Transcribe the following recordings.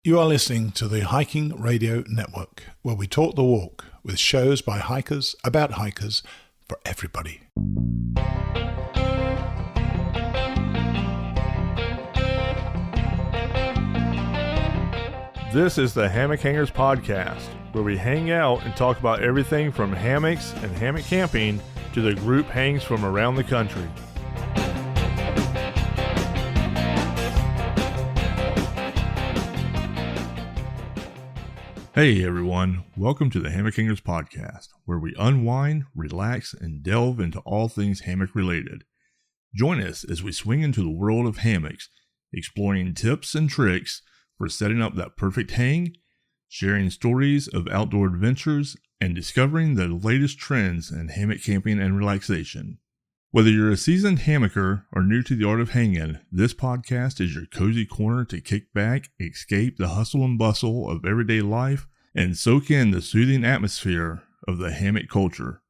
You are listening to the Hiking Radio Network, where we talk the walk with shows by hikers, about hikers, for everybody. This is the Hammock Hangers Podcast, where we hang out and talk about everything from hammocks and hammock camping to the group hangs from around the country. Hey everyone, welcome to the Hammock Hangers Podcast, where we unwind, relax, and delve into all things hammock related. Join us as we swing into the world of hammocks, exploring tips and tricks for setting up that perfect hang, sharing stories of outdoor adventures, and discovering the latest trends in hammock camping and relaxation. Whether you're a seasoned hammocker or new to the art of hanging, this podcast is your cozy corner to kick back, escape the hustle and bustle of everyday life, and soak in the soothing atmosphere of the hammock culture.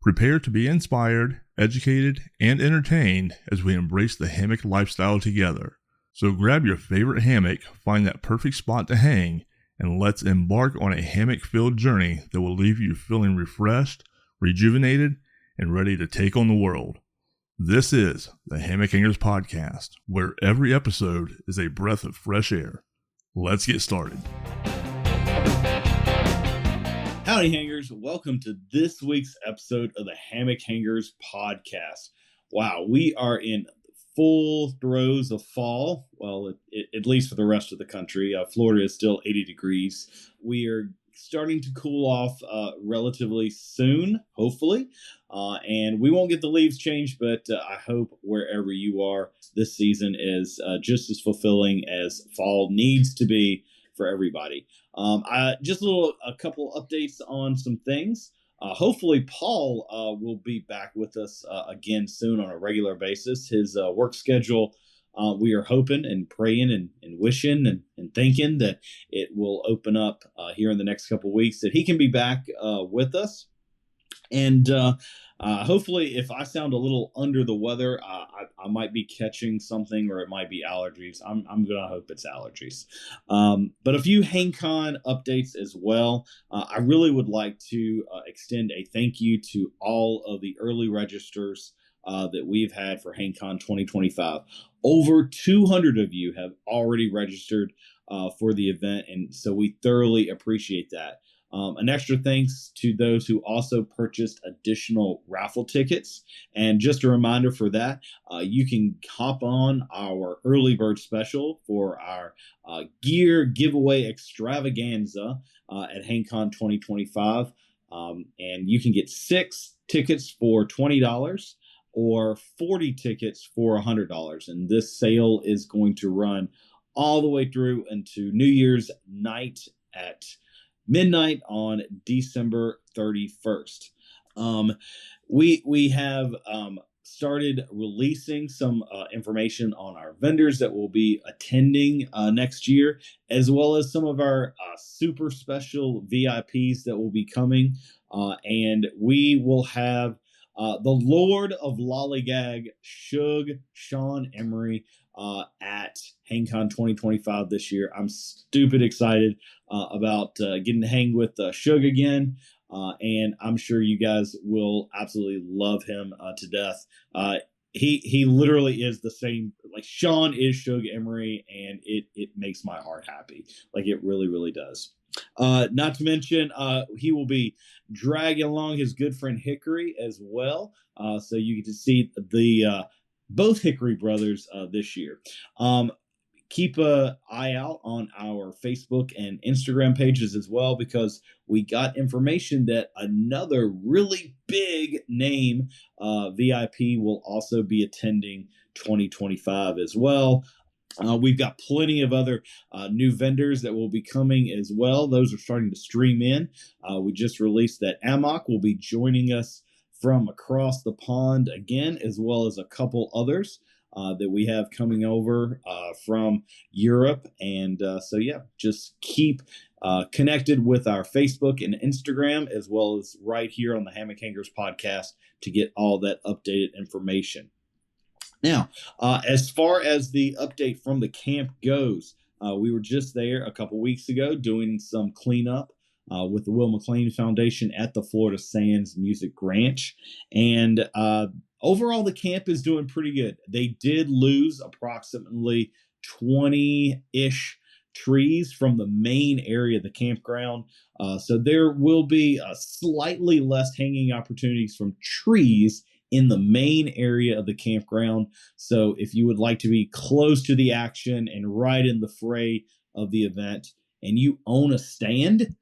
Prepare to be inspired, educated, and entertained as we embrace the hammock lifestyle together. So grab your favorite hammock, find that perfect spot to hang, and let's embark on a hammock-filled journey that will leave you feeling refreshed, rejuvenated, and ready to take on the world. This is the Hammock Hangers Podcast, where every episode is a breath of fresh air. Let's get started. Howdy, hangers. Welcome to this week's episode of the Hammock Hangers Podcast. Wow, we are in full throes of fall. Well, at least for the rest of the country. Florida is still 80 degrees. We are starting to cool off relatively soon, hopefully. And we won't get the leaves changed, but I hope wherever you are, this season is just as fulfilling as fall needs to be for everybody. Just a couple updates on some things. Hopefully Paul will be back with us again soon on a regular basis. His work schedule, we are hoping and praying and wishing and thinking that it will open up here in the next couple of weeks, that he can be back with us. And hopefully, if I sound a little under the weather, I might be catching something, or it might be allergies. I'm going to hope it's allergies. But a few HangCon updates as well. I really would like to extend a thank you to all of the early registers that we've had for HangCon 2025. Over 200 of you have already registered for the event, and so we thoroughly appreciate that. An extra thanks to those who also purchased additional raffle tickets. And just a reminder for that, you can hop on our early bird special for our gear giveaway extravaganza at HangCon 2025. And you can get 6 tickets for $20 or 40 tickets for $100. And this sale is going to run all the way through into New Year's night at midnight on December 31st. We have started releasing some information on our vendors that will be attending next year, as well as some of our super special VIPs that will be coming. And we will have the Lord of Lollygag, Shug Sean Emery, at HangCon 2025 this year. I'm stupid excited about getting to hang with Shug again, and I'm sure you guys will absolutely love him to death. He literally is the same. Like, Sean is Shug Emery, and it makes my heart happy. Like, it really, really does. Not to mention, he will be dragging along his good friend Hickory as well. So you get to see the both Hickory brothers this year. Keep an eye out on our Facebook and Instagram pages as well, because we got information that another really big name VIP will also be attending 2025 as well. We've got plenty of other new vendors that will be coming as well. Those are starting to stream in. We just released that Hammock will be joining us from across the pond again, as well as a couple others that we have coming over from Europe. And so, yeah, just keep connected with our Facebook and Instagram, as well as right here on the Hammock Hangers Podcast to get all that updated information. Now, as far as the update from the camp goes, We were just there a couple weeks ago doing some cleanup with the Will McLean Foundation at the Florida Sands Music Ranch. And overall, the camp is doing pretty good. They did lose approximately 20-ish trees from the main area of the campground. So there will be slightly less hanging opportunities from trees in the main area of the campground. So if you would like to be close to the action and right in the fray of the event and you own a stand,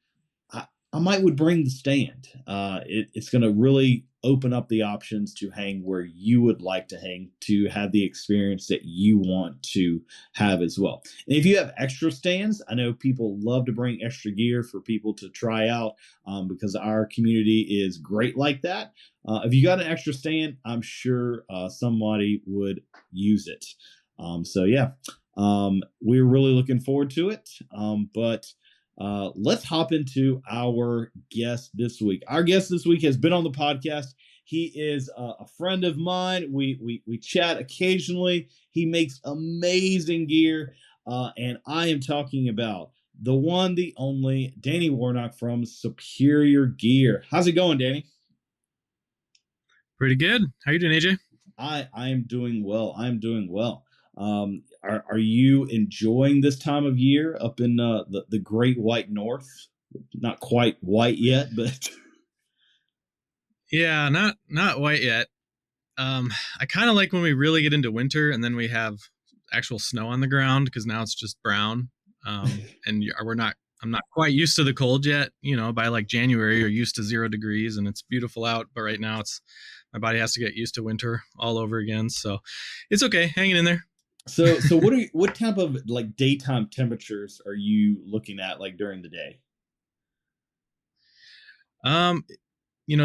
I might would bring the stand. It's going to really open up the options to hang where you would like to hang, to have the experience that you want to have as well. And if you have extra stands, I know people love to bring extra gear for people to try out because our community is great like that. If you got an extra stand, I'm sure somebody would use it. So yeah, we're really looking forward to it. But let's hop into our guest this week. Our guest this week has been on the podcast. He is a friend of mine. We chat occasionally. He makes amazing gear. And I am talking about the one, the only Danny Warnock from Superior Gear. How's it going, Danny? Pretty good. How you doing, AJ? I am doing well. Are you enjoying this time of year up in the Great White North? Not quite white yet, but yeah, not white yet. I kind of like when we really get into winter and then we have actual snow on the ground because now it's just brown. And I'm not quite used to the cold yet. You know, by like January, you're used to 0 degrees and it's beautiful out. But right now, my body has to get used to winter all over again. So it's okay, hanging in there. So what type of like daytime temperatures are you looking at like during the day? You know,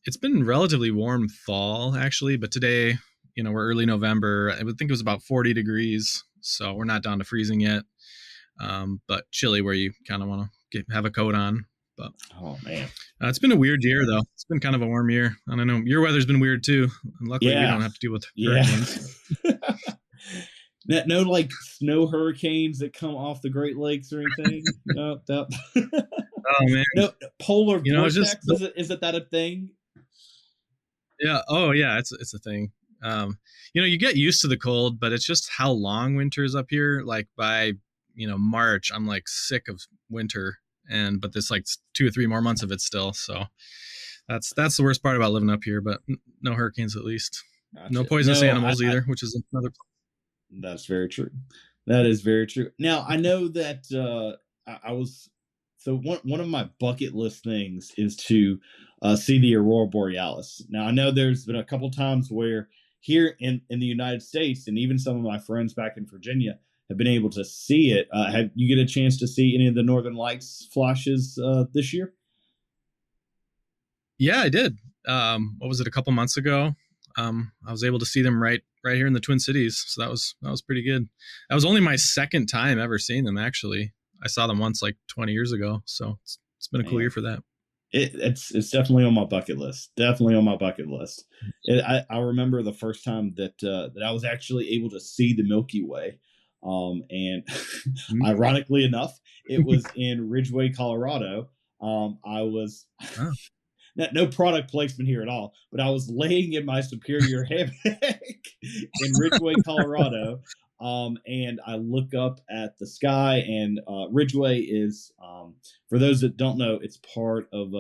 it's been relatively warm fall actually, but today, you know, we're early November. I would think it was about 40 degrees, so we're not down to freezing yet. But chilly where you kind of want to have a coat on. But oh man, it's been a weird year though. It's been kind of a warm year. I don't know. Your weather's been weird too. And luckily, we don't have to deal with hurricanes. No, like snow hurricanes that come off the Great Lakes or anything. No. Oh man, no polar vortex. Just, is it that a thing? Yeah. Oh yeah, it's a thing. You know, you get used to the cold, but it's just how long winter is up here. Like by March, I'm like sick of winter, but there's like 2 or 3 more months of it still. So that's the worst part about living up here. But no hurricanes at least. Gotcha. No poisonous animals either, which is another. That's very true. That is very true. Now I know that one of my bucket list things is to see the Aurora Borealis. Now I know there's been a couple times where here in the United States and even some of my friends back in Virginia have been able to see it. Have you get a chance to see any of the Northern Lights flashes this year? Yeah, I did. What was it? A couple months ago. I was able to see them right here in the Twin Cities. So that was pretty good. That was only my second time ever seeing them. Actually, I saw them once like 20 years ago. So it's been a cool year for that. It's definitely on my bucket list. Definitely on my bucket list. I remember the first time that I was actually able to see the Milky Way. And ironically enough, it was in Ridgway, Colorado. I was no product placement here at all, but I was laying in my Superior hammock in Ridgway, Colorado. And I look up at the sky, and Ridgway is, for those that don't know, it's part of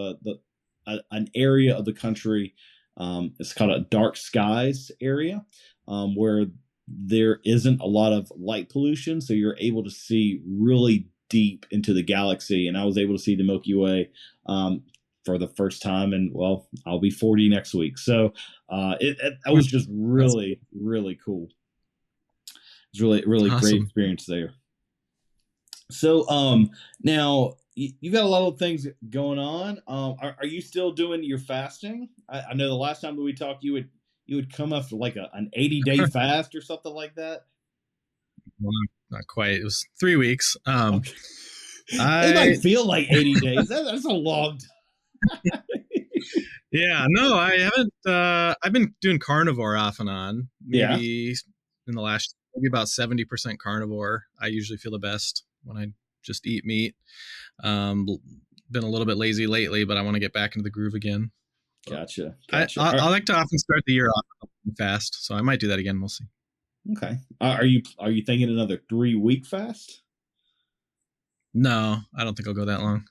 an area of the country. It's called a dark skies area, where there isn't a lot of light pollution, so you're able to see really deep into the galaxy. And I was able to see the Milky Way for the first time, and well, I'll be 40 next week. So it was just really, really cool. It's really awesome. Great experience there. So now you've got a lot of things going on. Are you still doing your fasting? I know the last time that we talked, you would come after like an 80-day fast or something like that. Well, not quite. It was 3 weeks. Okay. It might feel like 80 days. That's a long time. Yeah, no, I haven't. I've been doing carnivore off and on. Maybe in the last maybe about 70% carnivore. I usually feel the best when I just eat meat. Been a little bit lazy lately, but I want to get back into the groove again. Gotcha. I like to often start the year off fast, so I might do that again. We'll see. Okay. Are you thinking another 3-week fast? No, I don't think I'll go that long.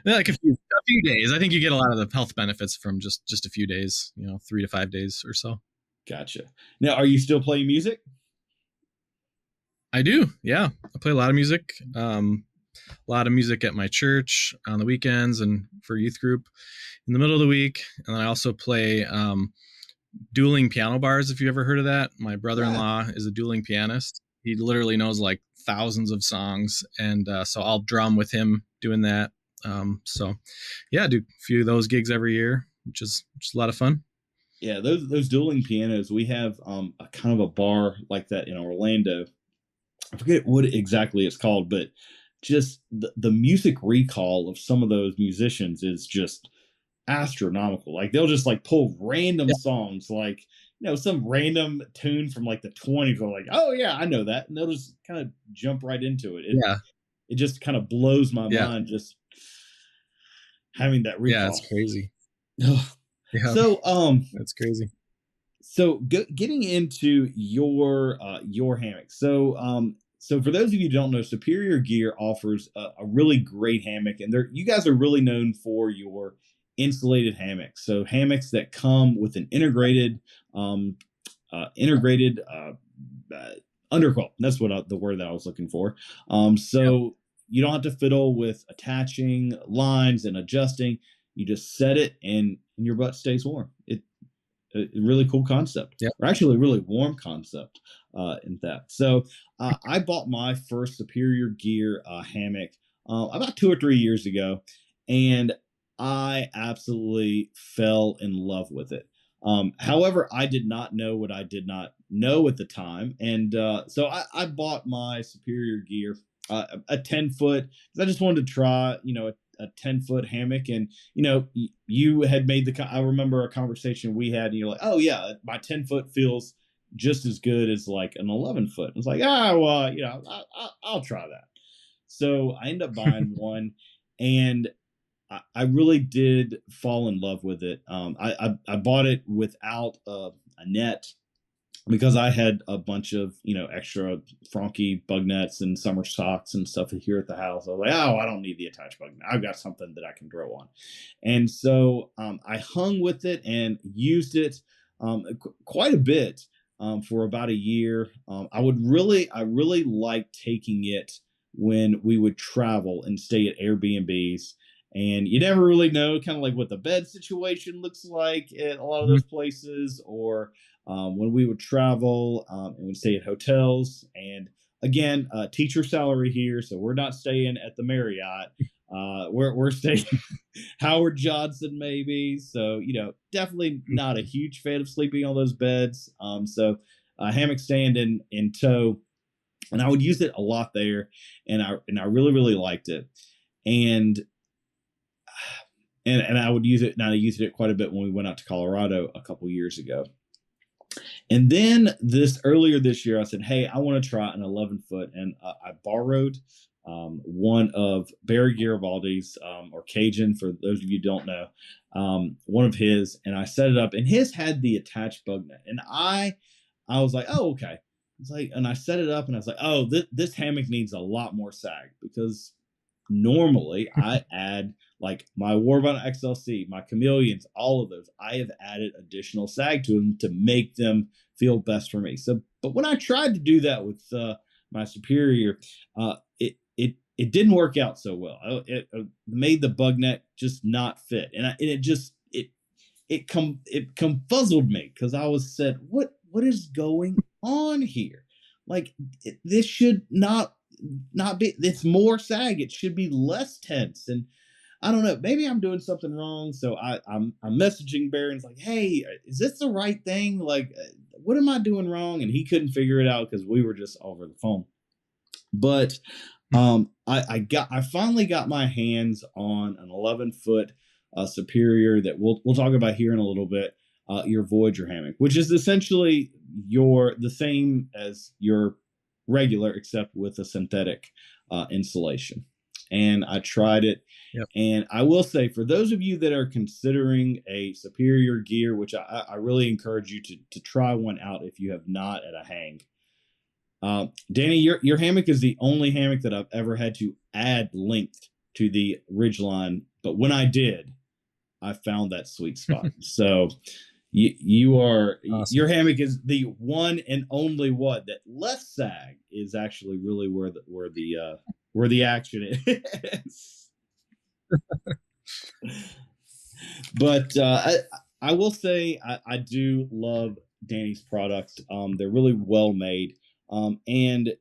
Like a few days. I think you get a lot of the health benefits from just a few days, 3 to 5 days or so. Gotcha. Now, are you still playing music? I do. Yeah. I play a lot of music. A lot of music at my church on the weekends and for youth group in the middle of the week. And then I also play dueling piano bars, if you ever heard of that. My brother-in-law is a dueling pianist. He literally knows like thousands of songs, and so I'll drum with him doing that. So yeah, I do a few of those gigs every year, which is a lot of fun. Yeah, those dueling pianos, we have a kind of a bar like that in Orlando. I forget what exactly it's called, but just the music recall of some of those musicians is just astronomical. Like they'll just like pull random songs, like some random tune from like the 20s. Or like, oh yeah, I know that, and they'll just kind of jump right into it. It just kind of blows my mind just having that recall. Yeah, it's crazy. Yeah. So that's crazy. So getting into your hammock. So for those of you who don't know, Superior Gear offers a really great hammock, and you guys are really known for your insulated hammocks. So hammocks that come with an integrated underquilt. That's what the word that I was looking for. So you don't have to fiddle with attaching lines and adjusting. You just set it and your butt stays warm. A really cool concept. Yeah. Or actually a really warm concept in that. So I bought my first Superior Gear hammock about 2 or 3 years ago, and I absolutely fell in love with it. However, I did not know what I did not know at the time. And so I bought my Superior Gear, a 10-foot, because I just wanted to try, a 10-foot hammock. And, you had made I remember a conversation we had, and you're like, oh yeah, my 10-foot feels just as good as like an 11-foot. I was like, well, I'll try that. So I ended up buying one, and I really did fall in love with it. I bought it without a net because I had a bunch of, extra Franke bug nets and summer socks and stuff here at the house. I was like, I don't need the attached bug net. I've got something that I can throw on. And so I hung with it and used it quite a bit for about a year. I really liked taking it when we would travel and stay at Airbnbs. And you never really know kind of like what the bed situation looks like at a lot of those places, or when we would travel and we'd stay at hotels. And again, teacher salary here, so we're not staying at the Marriott. We're staying Howard Johnson maybe. So definitely not a huge fan of sleeping on those beds. So hammock stand in tow, and I would use it a lot there, and I really really liked it. And I would use it, and I used it quite a bit when we went out to Colorado a couple years ago. And then earlier this year, I said, hey, I want to try an 11-foot. And I borrowed one of Barry Garibaldi's, or Cajun, for those of you who don't know, one of his, and I set it up, and his had the attached bug net. And I was like, oh, okay. It's like, and I set it up, and I was like, oh, this hammock needs a lot more sag, because normally I add like my Warbonnet XLC, my Chameleons, all of those. I have added additional sag to them to make them feel best for me. So, but when I tried to do that with my Superior, it didn't work out so well. It made the bug net just not fit, and it confuzzled me, because I said, what is going on here? Like this should not be. It's more sag. It should be less tense. And I don't know, maybe I'm doing something wrong. So I'm messaging Barry, and it's like, hey, is this the right thing? Like, what am I doing wrong? And he couldn't figure it out because we were just over the phone. But I finally got my hands on an 11-foot Superior that we'll talk about here in a little bit. your Voyager hammock, which is essentially the same as your regular, except with a synthetic insulation. And I tried it. Yep. And I will say, for those of you that are considering a superior gear, which I really encourage you to try one out if you have not at a hang. Danny, your hammock is the only hammock that I've ever had to add length to the ridgeline. But when I did, I found that sweet spot. So you are awesome. Your hammock is the one and only one that less sag is actually really where the action is. But I will say I do love Danny's products. They're really well made. And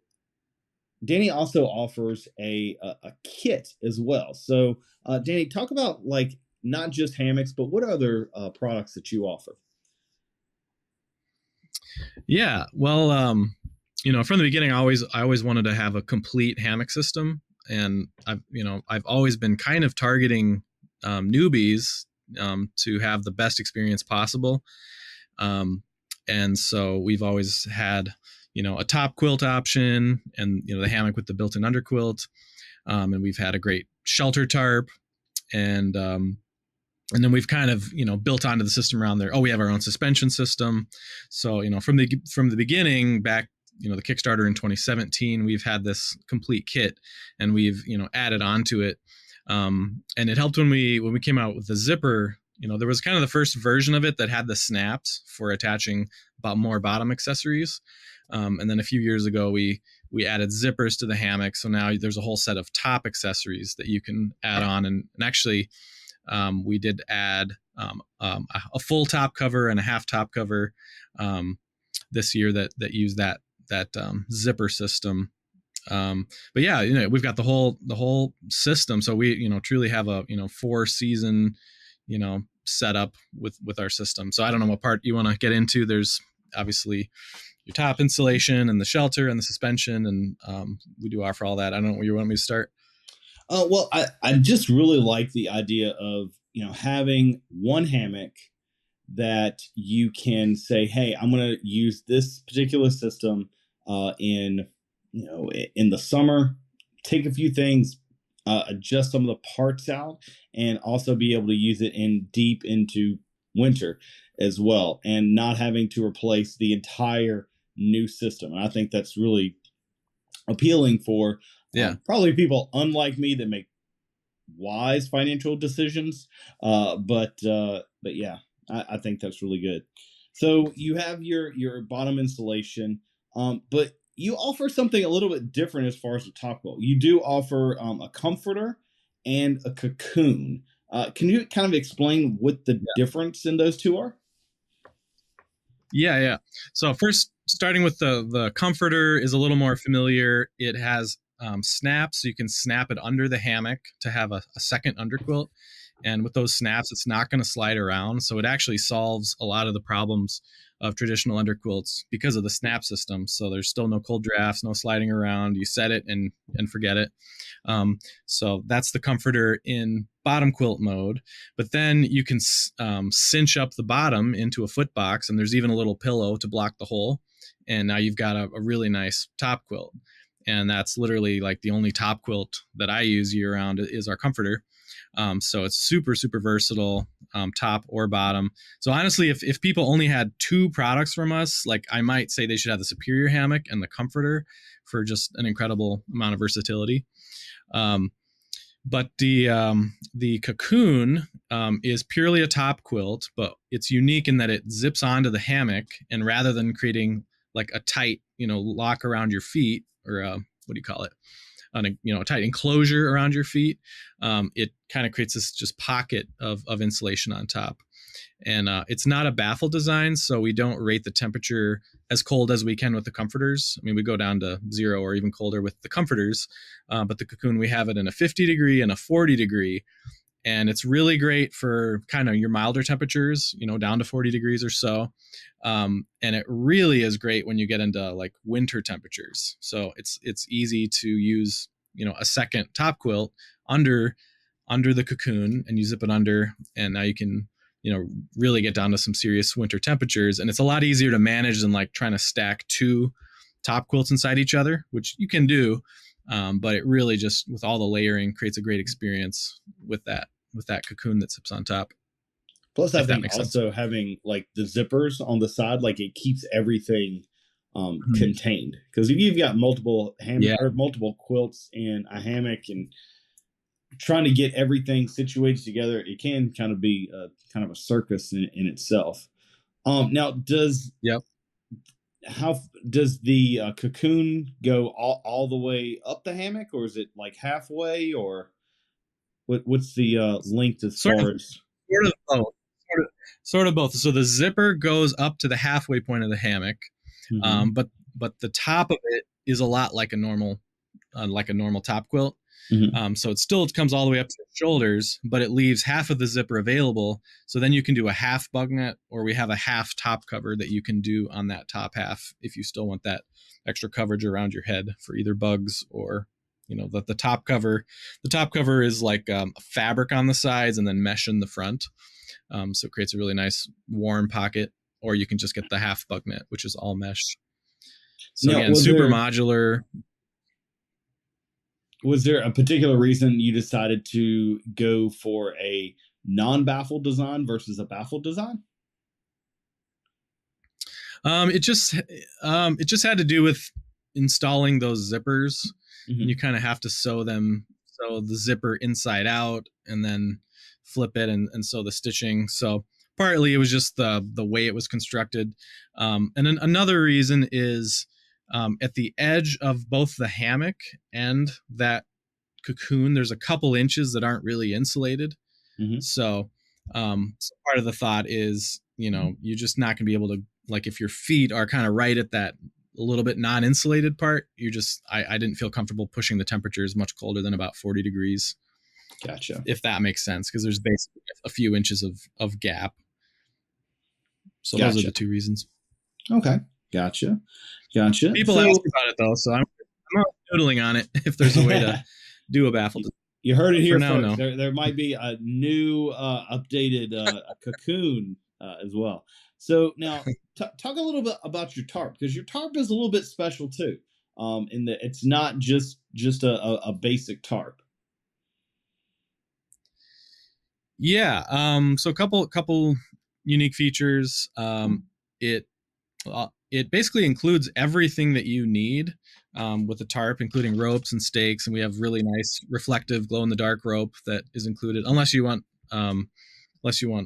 Danny also offers a kit as well. So Danny, talk about like not just hammocks, but what other products that you offer? Yeah, well, from the beginning, I always wanted to have a complete hammock system, and I've always been kind of targeting newbies to have the best experience possible, and so we've always had a top quilt option, and the hammock with the built-in underquilt, and we've had a great shelter tarp, and then we've kind of built onto the system around there. Oh, we have our own suspension system. So from the beginning back, the Kickstarter in 2017, we've had this complete kit, and we've added onto it. And it helped when we came out with the zipper. There was kind of the first version of it that had the snaps for attaching more bottom accessories. And then a few years ago, we added zippers to the hammock. So now there's a whole set of top accessories that you can add on. And actually, we did add a full top cover and a half top cover this year that use that zipper system. But yeah, we've got the whole system. So we truly have a 4-season setup with our system. So I don't know what part you want to get into. There's obviously your top insulation and the shelter and the suspension, and we do offer all that. I don't know where you want me to start. Well, I just really like the idea of, having one hammock that you can say, hey, I'm going to use this particular system in the summer, take a few things, adjust some of the parts out, and also be able to use it deep into winter as well, and not having to replace the entire new system. And I think that's really appealing for probably people unlike me that make wise financial decisions. But yeah, I think that's really good. So you have your bottom insulation, but you offer something a little bit different as far as the top quilt. You do offer a comforter and a cocoon. Can you kind of explain what the difference in those two are? Yeah. So first, starting with the comforter is a little more familiar. It has snaps, so you can snap it under the hammock to have a second underquilt. And with those snaps, it's not going to slide around. So it actually solves a lot of the problems of traditional underquilts because of the snap system. So there's still no cold drafts, no sliding around. You set it and forget it. So that's the comforter in bottom quilt mode. But then you can cinch up the bottom into a foot box, and there's even a little pillow to block the hole. And now you've got a really nice top quilt. And that's literally like the only top quilt that I use year round is our comforter. So it's super, super versatile, top or bottom. So honestly, if people only had 2 products from us, like I might say they should have the superior hammock and the comforter for just an incredible amount of versatility. But the cocoon is purely a top quilt, but it's unique in that it zips onto the hammock, and rather than creating like a tight, lock around your feet, or what do you call it? A tight enclosure around your feet. It kind of creates this just pocket of insulation on top. And it's not a baffle design, so we don't rate the temperature as cold as we can with the comforters. I mean, we go down to 0 or even colder with the comforters, but the cocoon, we have it in a 50 degree and a 40 degree. And it's really great for kind of your milder temperatures, down to 40 degrees or so. And it really is great when you get into like winter temperatures. So it's easy to use, a second top quilt under the cocoon, and you zip it under, and now you can, really get down to some serious winter temperatures. And it's a lot easier to manage than like trying to stack two top quilts inside each other, which you can do. But it really just, with all the layering, creates a great experience with that cocoon that sits on top. Plus, I think also having like the zippers on the side, like it keeps everything contained. Because if you've got multiple or multiple quilts in a hammock and trying to get everything situated together, it can kind of be kind of a circus in itself. Now, does the cocoon go all the way up the hammock, or is it like halfway, or what's the length as far as? Sort of both. So the zipper goes up to the halfway point of the hammock, but the top of it is a lot like a normal top quilt. So it comes all the way up to the shoulders, but it leaves half of the zipper available. So then you can do a half bug net, or we have a half top cover that you can do on that top half if you still want that extra coverage around your head for either bugs or, the top cover. The top cover is like a fabric on the sides and then mesh in the front. So it creates a really nice warm pocket, or you can just get the half bug net, which is all mesh. So now, again, super modular. Was there a particular reason you decided to go for a non-baffled design versus a baffled design? It just had to do with installing those zippers. And you kind of have to sew the zipper inside out and then flip it and sew the stitching. So partly it was just the way it was constructed. And then another reason is at the edge of both the hammock and that cocoon, there's a couple inches that aren't really insulated. So part of the thought is, you're just not going to be able to, like, if your feet are kind of right at that a little bit non-insulated part, I didn't feel comfortable pushing the temperatures much colder than about 40 degrees. Gotcha. If that makes sense, because there's basically a few inches of gap. So those are the two reasons. Okay. Gotcha. People ask about it though, so I'm not noodling on it if there's a way to do a baffled. You heard it here first. No. There might be a new updated cocoon as well. So now talk a little bit about your tarp, because your tarp is a little bit special too. In that it's not just a basic tarp. Yeah. So a couple unique features. It basically includes everything that you need with the tarp, including ropes and stakes, and we have really nice reflective glow-in-the-dark rope that is included. Unless you want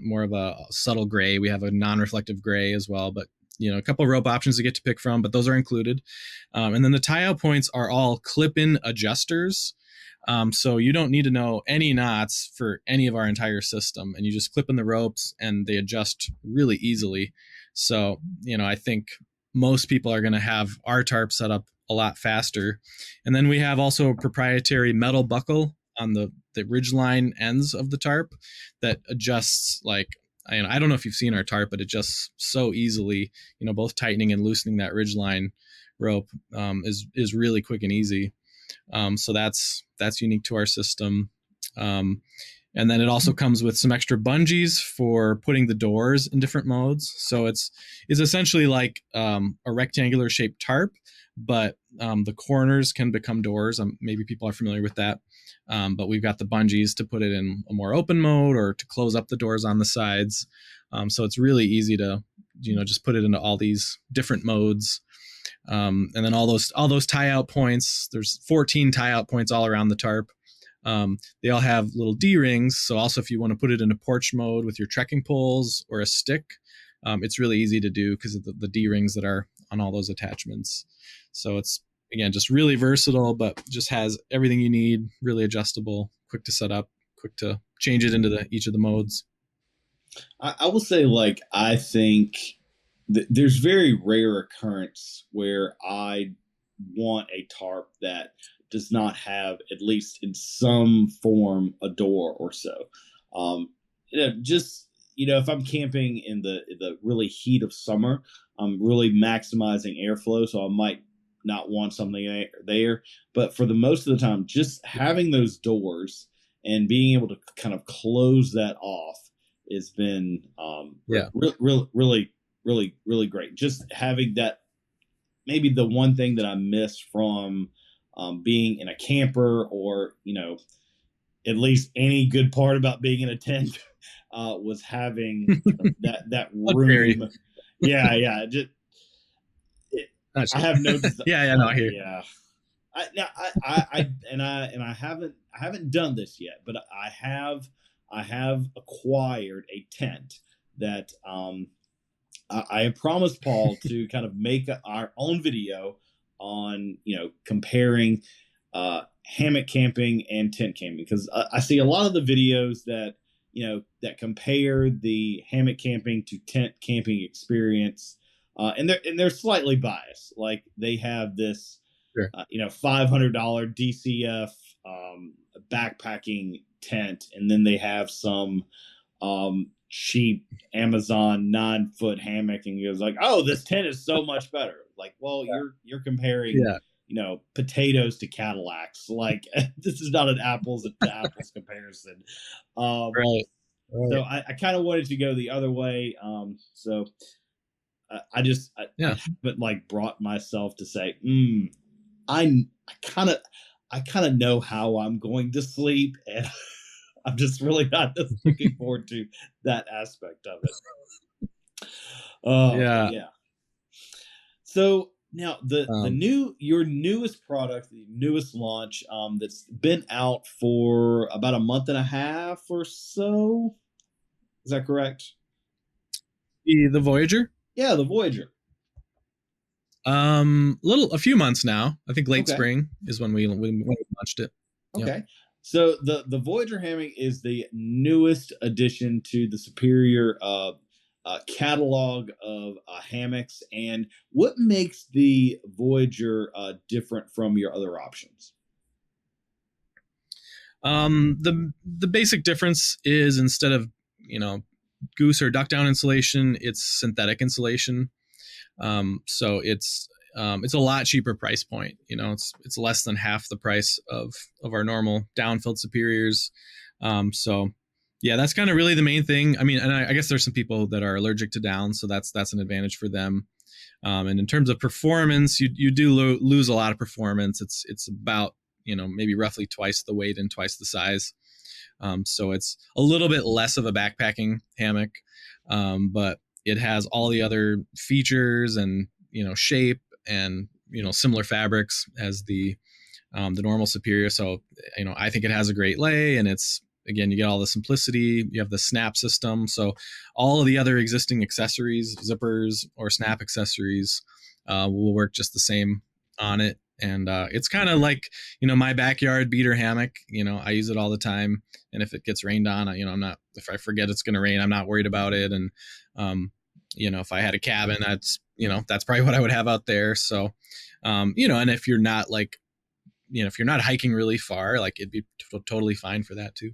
more of a subtle gray, we have a non-reflective gray as well. But a couple of rope options to get to pick from, but those are included. And then the tie-out points are all clip-in adjusters. So you don't need to know any knots for any of our entire system, and you just clip in the ropes and they adjust really easily. So, I think most people are going to have our tarp set up a lot faster. And then we have also a proprietary metal buckle on the ridgeline ends of the tarp that adjusts, like, I don't know if you've seen our tarp, but it adjusts so easily, both tightening and loosening that ridgeline rope is really quick and easy. So that's unique to our system. And then it also comes with some extra bungees for putting the doors in different modes. So it's essentially like a rectangular shaped tarp, but the corners can become doors. Maybe people are familiar with that. But we've got the bungees to put it in a more open mode or to close up the doors on the sides. So it's really easy to, just put it into all these different modes. And then all those tie-out points, there's 14 tie-out points all around the tarp. They all have little D-rings. So also if you want to put it into porch mode with your trekking poles or a stick, it's really easy to do because of the D-rings that are on all those attachments. So it's, again, just really versatile, but just has everything you need, really adjustable, quick to set up, quick to change it into each of the modes. I will say, I think there's very rare occurrence where I want a tarp that does not have, at least in some form, a door or so. If I'm camping in the really heat of summer, I'm really maximizing airflow, so I might not want something there. But for the most of the time, just having those doors and being able to kind of close that off has been Yeah. really great. Just having that, maybe the one thing that I missed from being in a camper, or at least any good part about being in a tent, was having that room. Yeah. Just I have no desire. Yeah, no, I hear. Yeah. I haven't done this yet, but I have acquired a tent that I have promised Paul to kind of make our own video on, comparing hammock camping and tent camping, because I see a lot of the videos that that compare the hammock camping to tent camping experience, and they're slightly biased. Like, they have this Sure. $500 DCF backpacking tent, and then they have some cheap Amazon 9-foot hammock, and he goes like, "Oh, this tent is so much better." Like, well, you're comparing potatoes to Cadillacs. Like, this is not an apples to apples comparison. Right. So I kind of wanted to go the other way. So I haven't like brought myself to say, I kind of know how I'm going to sleep, and I'm just really not looking forward to that aspect of it. Yeah. So now your newest product, the newest launch, that's been out for about a month and a half or so. Is that correct? The Voyager? Yeah, the Voyager. A few months now. I think late spring is when we launched it. Okay. Yep. So the Voyager hammock is the newest addition to the Superior catalog of hammocks. And what makes the Voyager different from your other options? The basic difference is, instead of goose or duck down insulation, it's synthetic insulation. So it's a lot cheaper price point. It's less than half the price of our normal down-filled Superiors. So yeah, that's kind of really the main thing. I mean, and I guess there's some people that are allergic to down, so that's an advantage for them. And in terms of performance, you do lose a lot of performance. It's about maybe roughly twice the weight and twice the size. So it's a little bit less of a backpacking hammock, but it has all the other features and shape and similar fabrics as the normal Superior. So I think it has a great lay, and it's, again, you get all the simplicity. You have the snap system, so all of the other existing accessories, zippers or snap accessories, will work just the same on it. And it's kind of like my backyard beater hammock. I use it all the time, and if it gets rained on, I'm not. If I forget it's going to rain, I'm not worried about it. And if I had a cabin, that's probably what I would have out there. So, and if you're not if you're not hiking really far, like, it'd be totally fine for that too.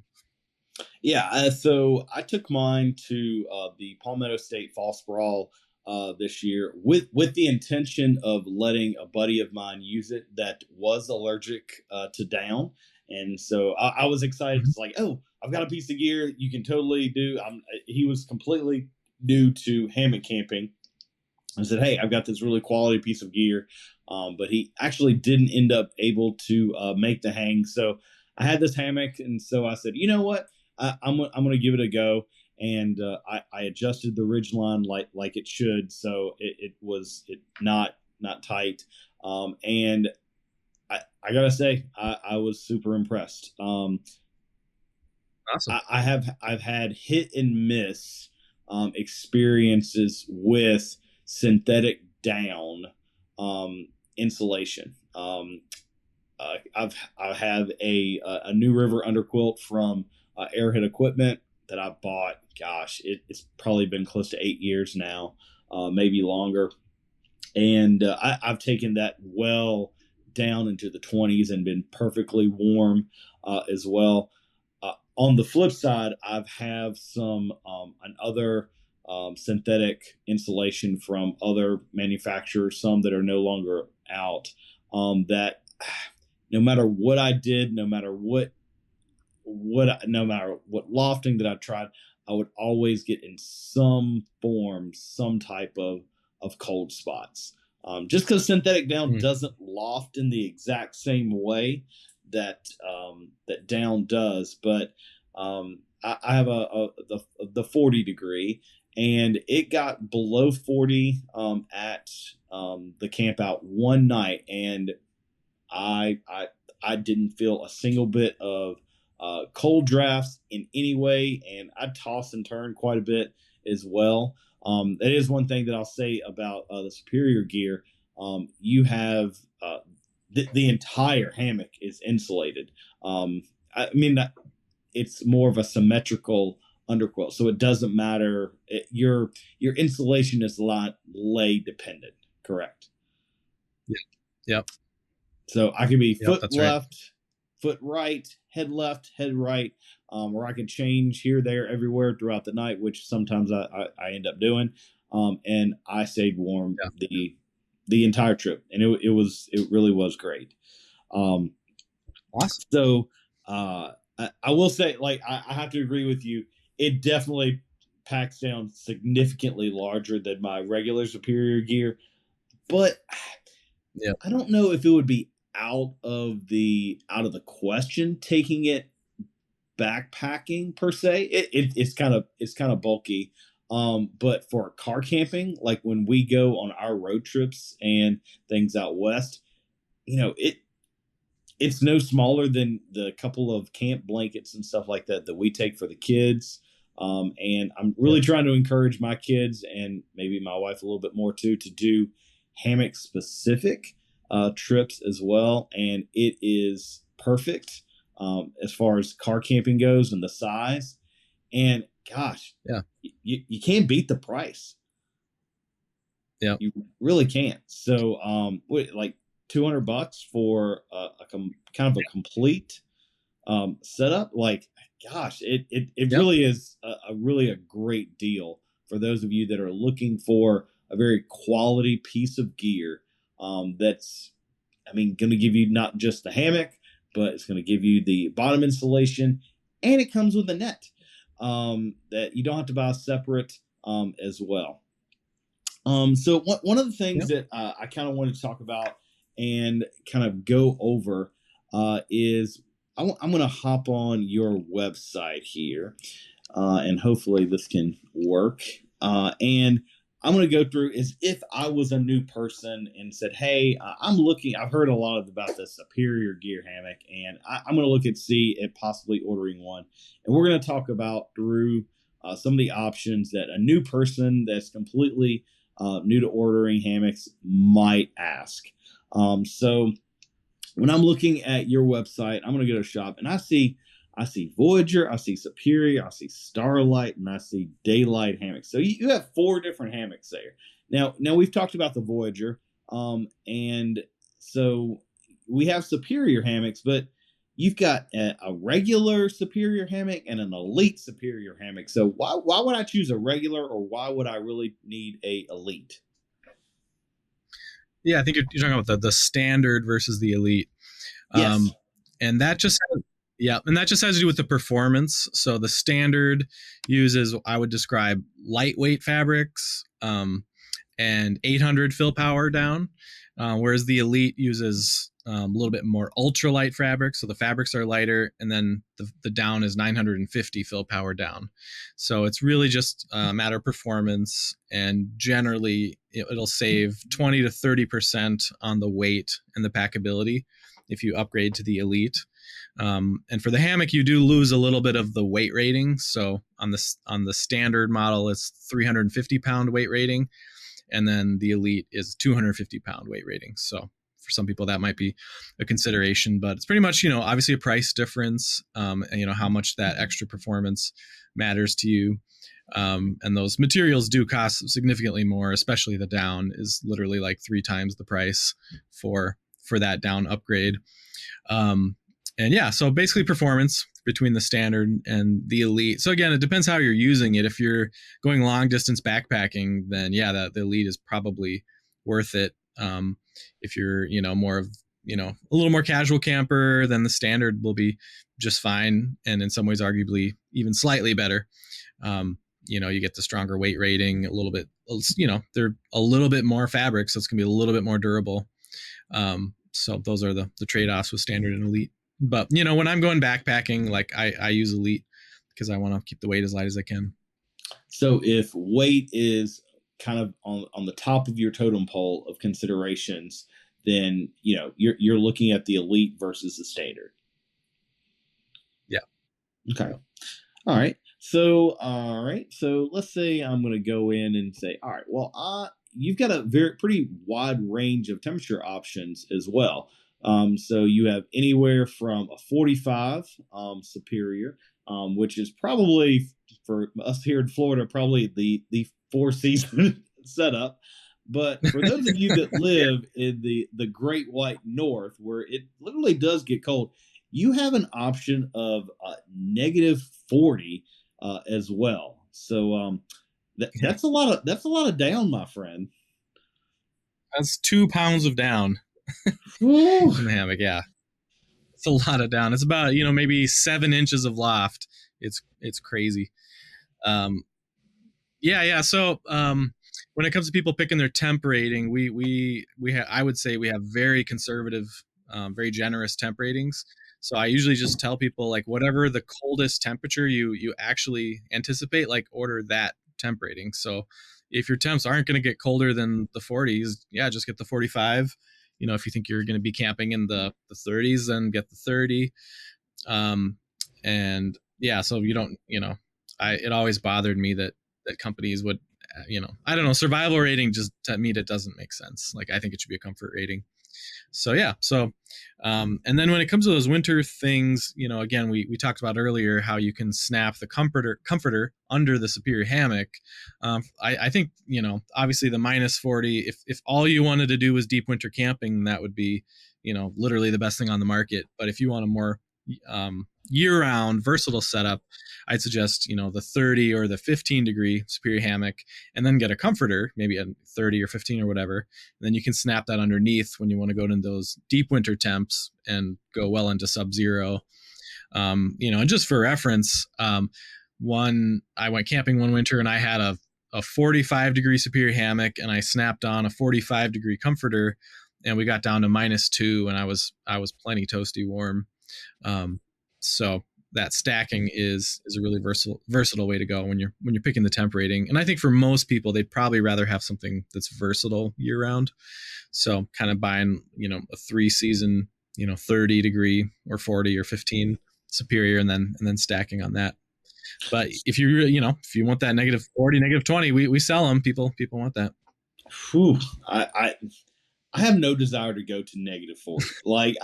Yeah. So I took mine to the Palmetto State Fall Sprawl this year with the intention of letting a buddy of mine use it that was allergic to down. And so I was excited. It's like, oh, I've got a piece of gear you can totally do. He was completely new to hammock camping. I said, hey, I've got this really quality piece of gear. But he actually didn't end up able to make the hang. So I had this hammock. And so I said, you know what? I'm going to give it a go. And I adjusted the ridgeline like it should. So it was not tight. And I got to say, I was super impressed. Awesome. I've had hit and miss experiences with synthetic down insulation. I have a New River underquilt from Airhead Equipment that I bought. Gosh, it's probably been close to 8 years now, maybe longer. And I've taken that well down into the 20s and been perfectly warm as well. On the flip side, I've have some another synthetic insulation from other manufacturers, some that are no longer out, that no matter what I did, no matter what lofting that I tried, I would always get in some form, some type of cold spots. Just because synthetic down doesn't loft in the exact same way that that down does, but I have the 40 degree, and it got below 40 at the camp out one night, and I didn't feel a single bit of cold drafts in any way, and I toss and turn quite a bit as well. That is one thing that I'll say about the Superior gear. You have the entire hammock is insulated. I mean, that it's more of a symmetrical underquilt, so it doesn't matter. Your insulation is not lay dependent, correct? Yeah. Yep. So I could be foot left, right. Foot right, head left, head right, or I can change here, there, everywhere throughout the night, which sometimes I end up doing. And I stayed warm the entire trip, and it really was great. Awesome. So I will say, like, I have to agree with you. It definitely packs down significantly larger than my regular Superior gear, but yeah, I don't know if it would be out of the question taking it backpacking per se. It's kind of bulky. But for car camping, like when we go on our road trips and things out west, it's no smaller than the couple of camp blankets and stuff like that we take for the kids. And I'm really trying to encourage my kids, and maybe my wife a little bit more too, to do hammock specific trips as well. And it is perfect as far as car camping goes and the size. And gosh, you can't beat the price. Yeah, you really can't. So like $200 for kind of a complete setup. Like, gosh, it really is a great deal for those of you that are looking for a very quality piece of gear that's, going to give you not just the hammock, but it's going to give you the bottom insulation, and it comes with a net that you don't have to buy separate as well. So one of the things that I kind of wanted to talk about and kind of go over is I'm going to hop on your website here, and hopefully this can work. And I'm going to go through as if I was a new person and said, hey, I've heard a lot about the Superior gear hammock, and I'm going to look and see if possibly ordering one. And we're going to talk about through some of the options that a new person that's completely new to ordering hammocks might ask. So when I'm looking at your website, I'm going to go to shop, and I see Voyager, I see Superior, I see Starlight, and I see Daylight hammocks. So you have 4 different hammocks there. Now we've talked about the Voyager, and so we have Superior hammocks, but you've got a regular Superior hammock and an Elite Superior hammock. So why would I choose a regular, or why would I really need a Elite? Yeah, I think you're talking about the standard versus the Elite. Yes. And that just has to do with the performance. So the standard uses, I would describe, lightweight fabrics and 800 fill power down, whereas the Elite uses a little bit more ultralight fabrics. So the fabrics are lighter, and then the down is 950 fill power down. So it's really just a matter of performance, and generally it'll save 20 to 30% on the weight and the packability if you upgrade to the Elite. And for the hammock, you do lose a little bit of the weight rating. So on the standard model, it's 350 pound weight rating, and then the Elite is 250 pound weight rating. So for some people that might be a consideration, but it's pretty much, obviously a price difference, and how much that extra performance matters to you. And those materials do cost significantly more, especially the down is literally like 3 times the price for that down upgrade. And yeah, so basically performance between the standard and the Elite. So again, it depends how you're using it. If you're going long distance backpacking, then yeah, the Elite is probably worth it. If you're, more of, a little more casual camper, then the standard will be just fine, and in some ways arguably even slightly better. You get the stronger weight rating, a little bit, they're a little bit more fabric, so it's gonna be a little bit more durable. So those are the trade-offs with standard and elite. But when I'm going backpacking, like I use elite because I want to keep the weight as light as I can. So if weight is kind of on the top of your totem pole of considerations, then you're looking at the elite versus the standard. Yeah. Okay. All right. So let's say I'm going to go in and say, all right, well, you've got a pretty wide range of temperature options as well. So you have anywhere from a 45 Superior, which is probably for us here in Florida, probably the 4-season setup. But for those of you that live in the Great White North, where it literally does get cold, you have an option of -40 as well. So that's a lot of down, my friend. That's 2 pounds of down in the hammock. Yeah, it's a lot of down. It's about maybe 7 inches of loft. It's crazy. Yeah. So when it comes to people picking their temp rating, I would say we have very conservative, very generous temp ratings. So I usually just tell people, like, whatever the coldest temperature you actually anticipate, like, order that temp rating. So if your temps aren't going to get colder than the 40s, yeah, just get the 45. If you think you're going to be camping in the 30s, then get the 30. And yeah, so you don't, it always bothered me that companies would, I don't know, survival rating, just to me, that doesn't make sense. Like, I think it should be a comfort rating. So yeah. So, and then when it comes to those winter things, again, we talked about earlier how you can snap the comforter under the Superior hammock. I think, obviously the -40, if all you wanted to do was deep winter camping, that would be, literally the best thing on the market. But if you want a more, year-round versatile setup, I'd suggest the 30 or the 15 degree Superior hammock, and then get a comforter, maybe a 30 or 15 or whatever, and then you can snap that underneath when you want to go into those deep winter temps and go well into sub-zero. And just for reference, I went camping one winter and I had a 45 degree Superior hammock, and I snapped on a 45 degree comforter, and we got down to -2, and I was plenty toasty warm. So that stacking is a really versatile way to go when you're picking the temp rating. And I think for most people, they'd probably rather have something that's versatile year round. So kind of buying, a 3-season, 30 degree or 40 or 15 Superior, and then stacking on that. But if you want that -40, -20, we sell them. People want that. Whew. I have no desire to go to -40. Like,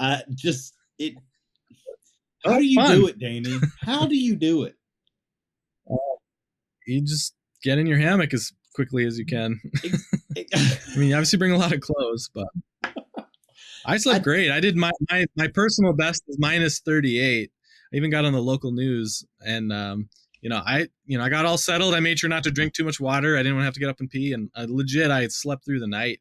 how do you do it, Danny? How do you do it? You just get in your hammock as quickly as you can. I mean, you obviously bring a lot of clothes, but I slept great. I did my personal best is -38. I even got on the local news, and I got all settled. I made sure not to drink too much water. I didn't want to have to get up and pee, and I had slept through the night.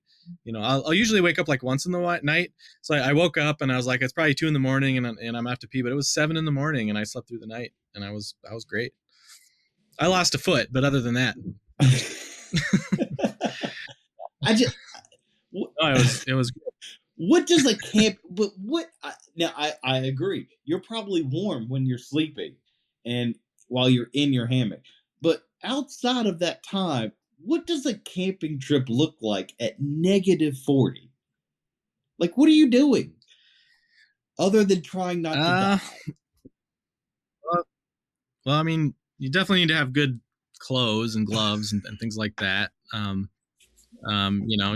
I'll usually wake up like once in the night. So I woke up and I was like, it's probably 2 a.m. and I'm gonna have to pee, but it was 7 a.m. and I slept through the night, and I was great. I lost a foot, but other than that, it was good. What does a camp, but I agree. You're probably warm when you're sleeping and while you're in your hammock, but outside of that time, what does a camping trip look like at -40? Like, what are you doing other than trying not to die? Well, I mean, you definitely need to have good clothes and gloves and things like that.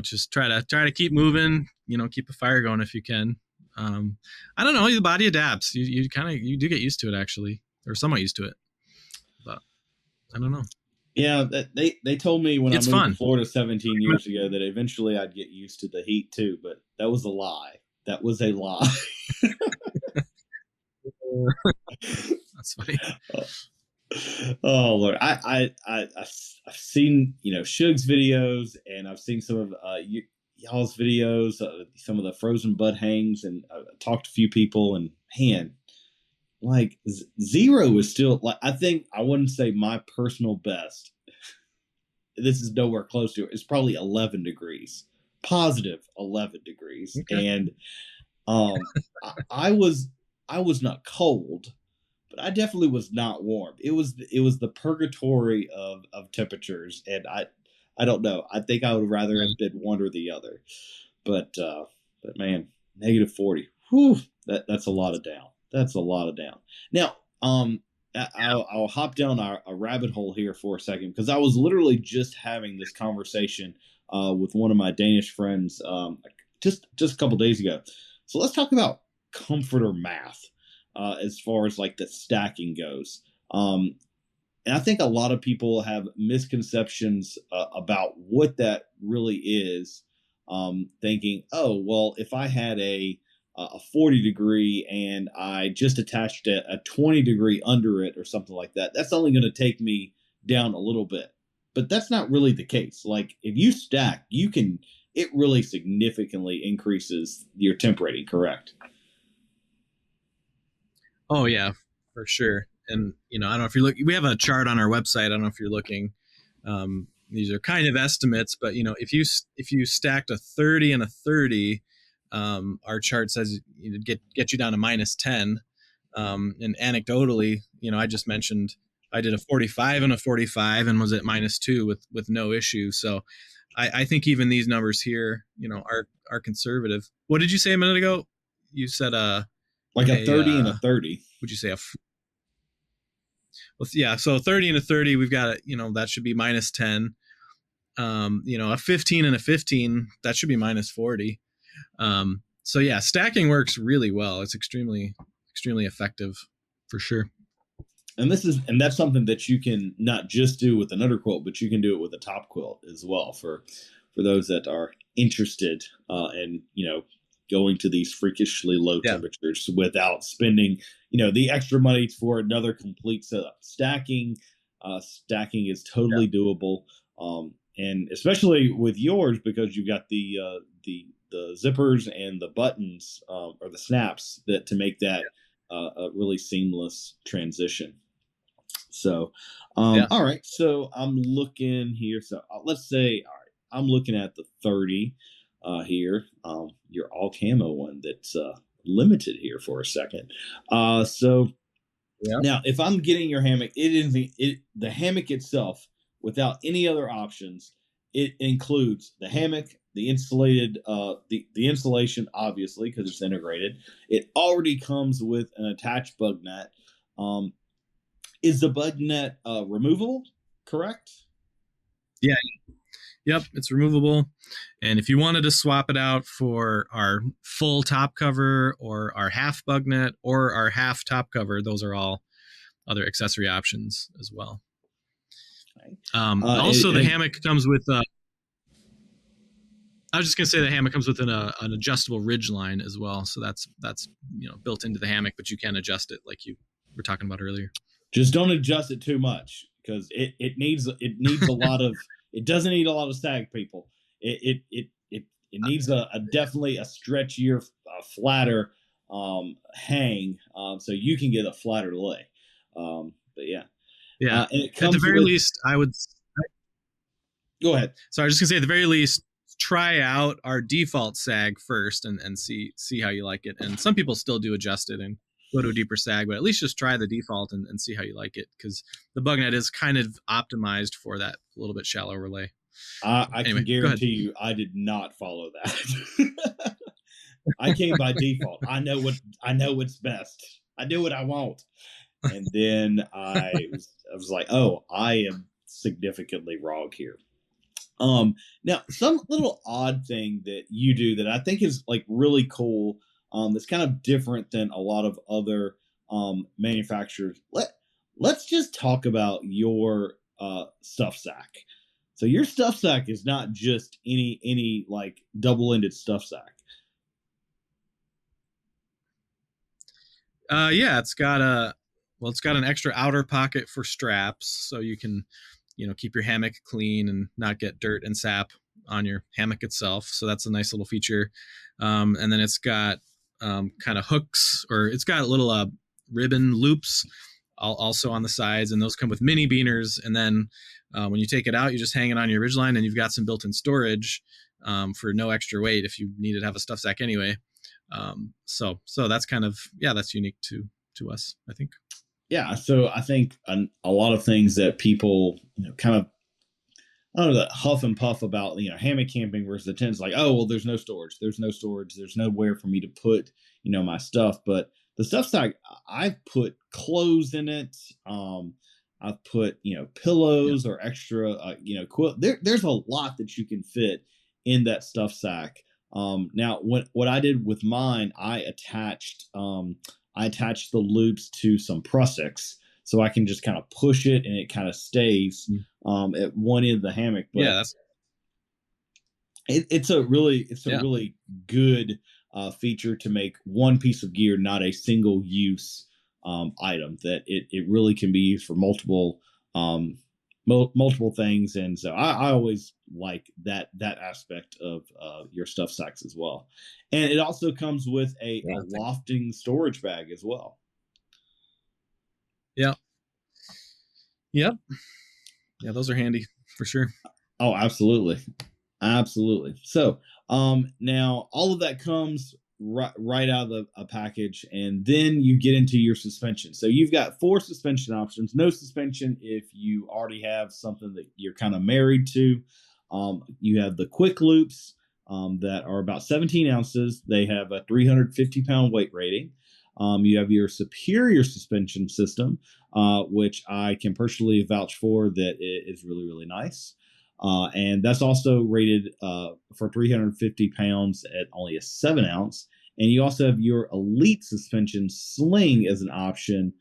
Just try to keep moving, keep a fire going if you can. I don't know, the body adapts. You do get used to it, actually, or somewhat used to it, but I don't know. Yeah, they told me when I moved to Florida 17 years ago that eventually I'd get used to the heat too, but that was a lie. That was a lie. That's funny. Oh Lord, I've seen Shug's videos, and I've seen some of y'all's videos, some of the frozen bud hangs, and talked to a few people, and man, like 0 is still, like, I think I wouldn't say my personal best. This is nowhere close to it. It's probably 11 degrees, positive 11 degrees. Okay. And I was not cold, but I definitely was not warm. It was the purgatory of temperatures. And I don't know. I think I would rather have been one or the other, but man, negative 40. Whew, that's a lot of down. That's a lot of down. Now, I'll hop down a rabbit hole here for a second, because I was literally just having this conversation with one of my Danish friends just a couple days ago. So let's talk about comforter math as far as like the stacking goes. And I think a lot of people have misconceptions about what that really is, thinking, oh, well, if I had a 40 degree and I just attached a 20 degree under it or something like that, that's only going to take me down a little bit. But that's not really the case. Like, if you stack, it really significantly increases your temp rating, correct? Oh yeah, for sure. And I don't know if you're looking, we have a chart on our website. I don't know if you're looking. These are kind of estimates, but if you stacked a 30 and a 30, our chart says get you down to -10. And anecdotally, I just mentioned I did a 45 and a 45 and was at -2 with no issue. So I think even these numbers here, are conservative. What did you say a minute ago? You said like a 30 and a 30. Would you say well, yeah, so 30 and a 30, we've got that should be -10. A 15 and a 15, that should be -40. So yeah, stacking works really well. It's extremely effective for sure. And that's something that you can not just do with an underquilt, but you can do it with a top quilt as well for those that are interested in going to these freakishly low temperatures without spending the extra money for another complete setup. Stacking is totally doable, and especially with yours, because you've got the zippers and the buttons or the snaps to make that a really seamless transition. So, all right. So I'm looking here. So let's say, all right, I'm looking at the 30 here. Your all camo one that's limited here for a second. So now, if I'm getting your hammock, the hammock itself without any other options. It includes the hammock, the insulated, the insulation, obviously, because it's integrated. It already comes with an attached bug net. Is the bug net removable? Correct? Yeah. Yep, it's removable. And if you wanted to swap it out for our full top cover or our half bug net or our half top cover, those are all other accessory options as well. Also, the hammock comes with I was just gonna say the hammock comes with an adjustable ridge line as well, so that's built into the hammock, but you can adjust it like you were talking about earlier. Just don't adjust it too much, because it needs a lot of. It doesn't need a lot of sag, people. It needs definitely a stretchier, flatter hang, so you can get a flatter lay. But yeah. Yeah. And it comes at the very least, I would. Go ahead. So I was just gonna say, at the very least, try out our default sag first and see how you like it. And some people still do adjust it and go to a deeper sag, but at least just try the default and see how you like it, because the bug net is kind of optimized for that little bit shallower lay. I can guarantee you I did not follow that. I came by default. I know what's best. I do what I want. And then I was like, oh, I am significantly wrong here. Now, some little odd thing that you do that I think is like really cool, that's kind of different than a lot of other manufacturers. Let's just talk about your stuff sack. So your stuff sack is not just any like double-ended stuff sack. Yeah, it's got an extra outer pocket for straps, so you can keep your hammock clean and not get dirt and sap on your hammock itself. So that's a nice little feature. And then it's got kind of hooks, or it's got little ribbon loops also on the sides, and those come with mini beaners. And then when you take it out, you just hang it on your ridgeline, and you've got some built-in storage for no extra weight if you needed to have a stuff sack anyway. So that's kind of, that's unique to us, I think. Yeah. So I think a lot of things that people kind of, I don't know, that huff and puff about, hammock camping versus the tents, like, oh, well, there's no storage. There's nowhere for me to put, my stuff. But the stuff sack, I've put clothes in it. I've put, pillows or extra, quilt. There's a lot that you can fit in that stuff sack. Now, what I did with mine, I attached the loops to some Prussics, so I can just kind of push it and it kind of stays at one end of the hammock. But it's a really good feature to make one piece of gear not a single use item, that it really can be used for multiple things. And so I always like that aspect of your stuff sacks as well. And it also comes with a lofting storage bag as well. Yeah. Yep. Yeah, those are handy for sure. Oh, absolutely. Absolutely. So now all of that comes right out of a package, and then you get into your suspension. So you've got 4 suspension options. No suspension if you already have something that you're kind of married to. You have the quick loops that are about 17 ounces. They have a 350-pound weight rating. You have your superior suspension system, which I can personally vouch for, that it is really, really nice. And that's also rated for 350 pounds at only a 7 ounce. And you also have your elite suspension sling as an option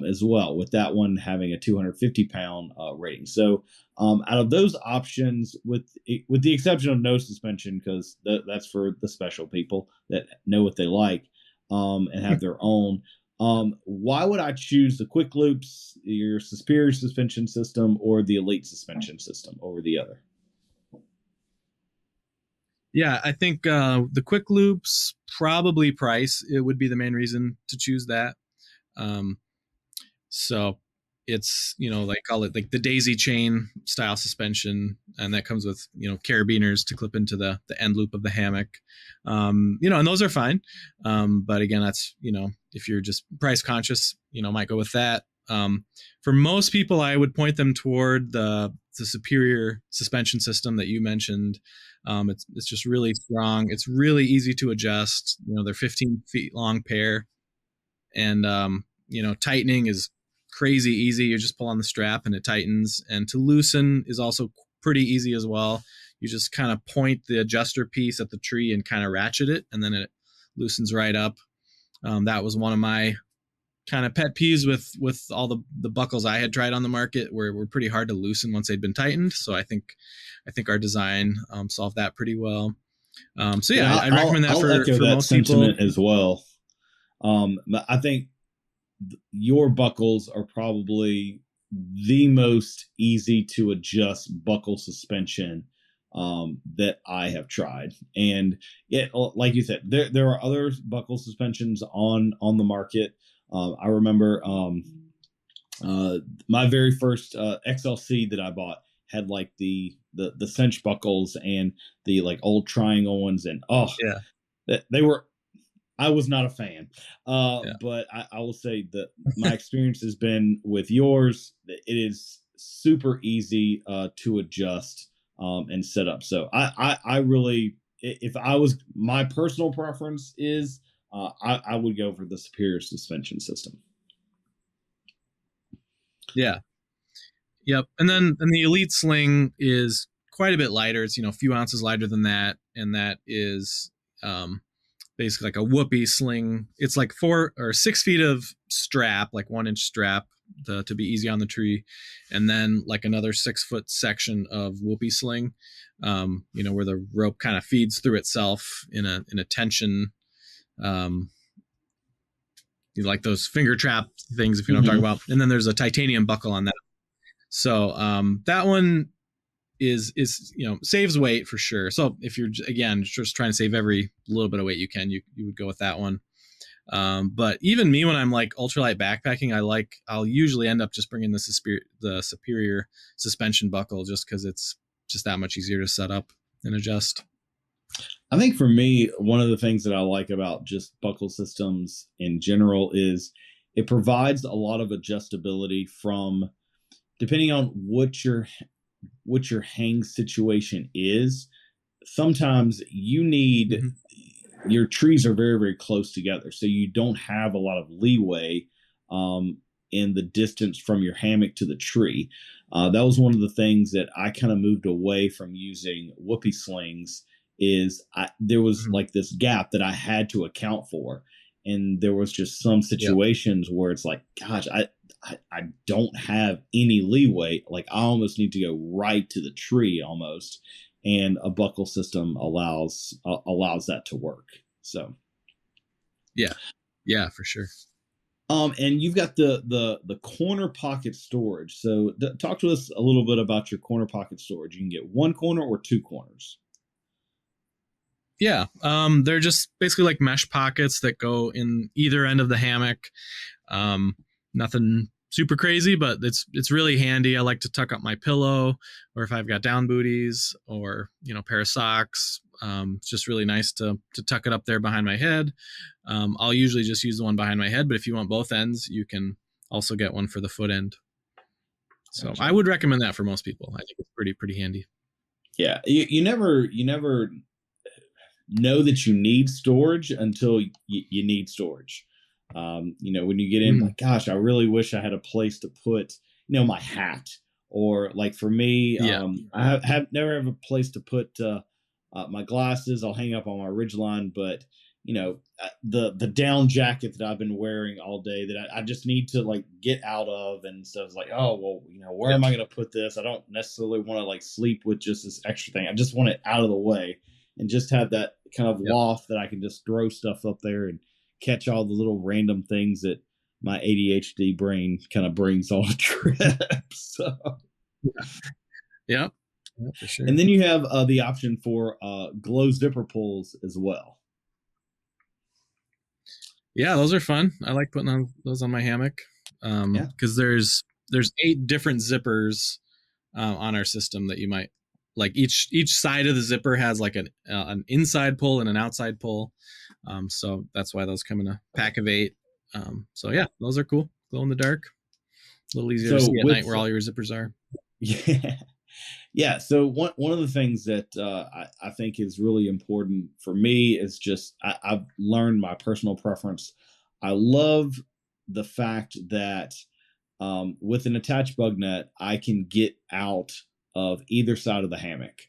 as well, with that one having a 250-pound rating. So out of those options, with the exception of no suspension, because that's for the special people that know what they like and have their own. Why would I choose the quick loops, your superior suspension system, or the elite suspension system over the other? Yeah, I think the quick loops, probably price, it would be the main reason to choose that. So it's, call it like the daisy chain style suspension, and that comes with, carabiners to clip into the end loop of the hammock. And those are fine. But again, that's, if you're just price conscious, might go with that. For most people, I would point them toward the superior suspension system that you mentioned. It's just really strong. It's really easy to adjust. They're 15 feet long pair, and tightening is crazy easy. You just pull on the strap and it tightens, and to loosen is also pretty easy as well. You just kind of point the adjuster piece at the tree and kind of ratchet it, and then it loosens right up. That was one of my kind of pet peeves with all the buckles I had tried on the market, were pretty hard to loosen once they'd been tightened. So I think our design solved that pretty well. I recommend that for most people as well. I think your buckles are probably the most easy to adjust buckle suspension that I have tried. And like you said, there are other buckle suspensions on the market. I remember my very first XLC that I bought had like the cinch buckles and the like old triangle ones, and they were, I was not a fan. But I will say that my experience has been with yours. It is super easy to adjust and set up. So I really, if I was, my personal preference is I would go for the superior suspension system. Yeah. Yep. And the elite sling is quite a bit lighter. It's, a few ounces lighter than that. And that is basically like a whoopee sling. It's like 4 or 6 feet of strap, like 1-inch strap to be easy on the tree. And then like another 6-foot section of whoopee sling, where the rope kind of feeds through itself in a tension, like those finger trap things, if you know what I'm talking about. And then there's a titanium buckle on that. So that one is saves weight for sure. So if you're again just trying to save every little bit of weight you can, you would go with that one. But even me, when I'm like ultralight backpacking, I'll usually end up just bringing the superior suspension buckle, just because it's just that much easier to set up and adjust. I think for me, one of the things that I like about just buckle systems in general is it provides a lot of adjustability from depending on what your hang situation is. Sometimes you need your trees are very, very close together, so you don't have a lot of leeway in the distance from your hammock to the tree. That was one of the things that I kind of moved away from using whoopee slings. There was like this gap that I had to account for, and there was just some situations where it's like, gosh, I don't have any leeway. Like I almost need to go right to the tree almost. And a buckle system allows that to work. So, yeah, for sure. And you've got the corner pocket storage. So, talk to us a little bit about your corner pocket storage. You can get one corner or two corners. Yeah, they're just basically like mesh pockets that go in either end of the hammock. Nothing super crazy, but it's really handy. I like to tuck up my pillow, or if I've got down booties or pair of socks. It's just really nice to tuck it up there behind my head. I'll usually just use the one behind my head, but if you want both ends, you can also get one for the foot end. So gotcha. I would recommend that for most people. I think it's pretty handy. Yeah, you never know that you need storage until you need storage. When you get in, like, gosh, I really wish I had a place to put, my hat, or like for me, I never have a place to put my glasses. I'll hang up on my ridgeline, but the down jacket that I've been wearing all day that I just need to like get out of, and so it's like, oh well, where am I going to put this? I don't necessarily want to like sleep with just this extra thing. I just want it out of the way and just have that kind of loft that I can just throw stuff up there and catch all the little random things that my ADHD brain kind of brings on a trip. So, yeah, for sure. And then you have the option for glow zipper pulls as well. Yeah, those are fun. I like putting those on my hammock because there's 8 different zippers on our system that you might like. Each side of the zipper has like an inside pull and an outside pull. So that's why those come in a pack of 8. So yeah, those are cool. Glow in the dark. A little easier to see at night where all your zippers are. Yeah. Yeah. So one of the things that I think is really important for me is just I've learned my personal preference. I love the fact that with an attached bug net, I can get out of either side of the hammock.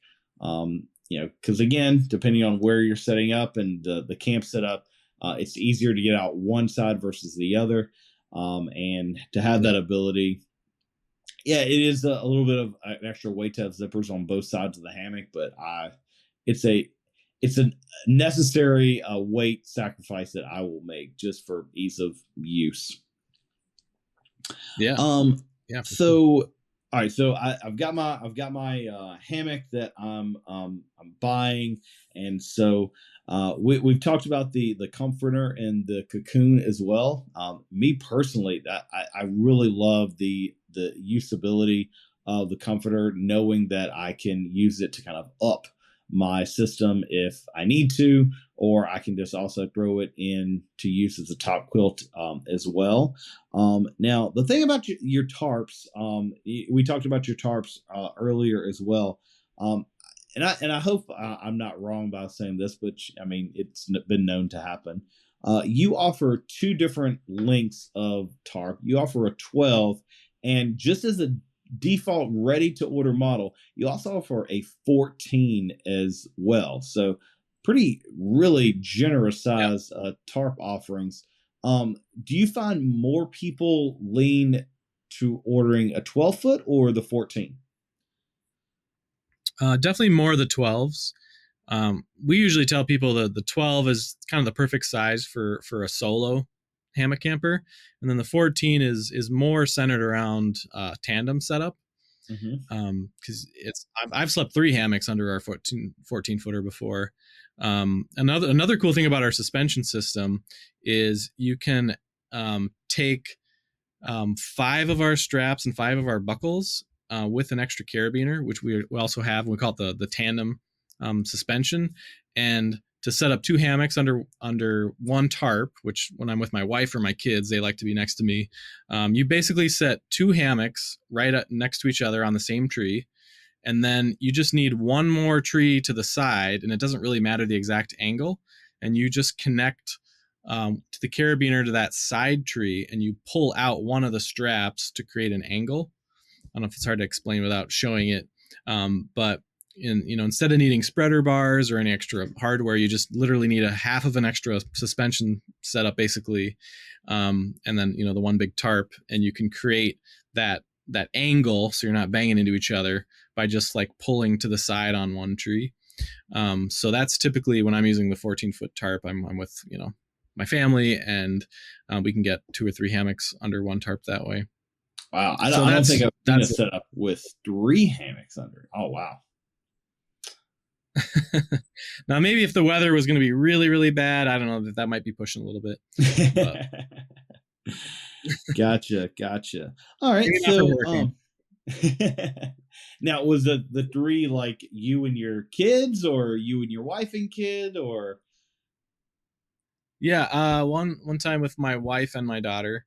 Because again, depending on where you're setting up and the camp setup, it's easier to get out one side versus the other. And to have that ability, it is a little bit of an extra weight to have zippers on both sides of the hammock, but it's a necessary weight sacrifice that I will make just for ease of use. Yeah. So. Sure. All right, so I've got my hammock that I'm buying, and so we've talked about the comforter and the cocoon as well. Me personally, I really love the usability of the comforter, knowing that I can use it to kind of up my system if I need to, or I can just also throw it in to use as a top quilt as well. Now, the thing about your tarps, we talked about your tarps earlier as well. And I hope I'm not wrong by saying this, but I mean, it's been known to happen. You offer 2 different lengths of tarp. You offer a 12, and just as a default ready to order model, you also offer a 14 as well. So really generous size tarp offerings. Do you find more people lean to ordering a 12 foot or the 14? Definitely more of the 12s. We usually tell people that the 12 is kind of the perfect size for a solo hammock camper, and then the 14 is more centered around tandem setup. Because I've slept 3 hammocks under our 14 footer before. Another cool thing about our suspension system is you can take 5 of our straps and 5 of our buckles with an extra carabiner, which we also have. We call it the tandem suspension, and to set up 2 hammocks under one tarp, which when I'm with my wife or my kids, they like to be next to me. You basically set 2 hammocks right next to each other on the same tree. And then you just need one more tree to the side, and it doesn't really matter the exact angle. And you just connect to the carabiner to that side tree, and you pull out one of the straps to create an angle. I don't know if it's hard to explain without showing it. But instead of needing spreader bars or any extra hardware, you just literally need a half of an extra suspension setup, basically. And then, the one big tarp, and you can create that angle so you're not banging into each other by just like pulling to the side on one tree. So that's typically when I'm using the 14-foot tarp, I'm with, my family, and we can get 2 or 3 hammocks under one tarp that way. Wow. I don't think I've seen a setup with 3 hammocks under. Oh, wow. Now, maybe if the weather was going to be really, really bad, I don't know, that might be pushing a little bit. Gotcha. All right. So, now was the 3 like you and your kids, or you and your wife and kid, or? Yeah. One time with my wife and my daughter.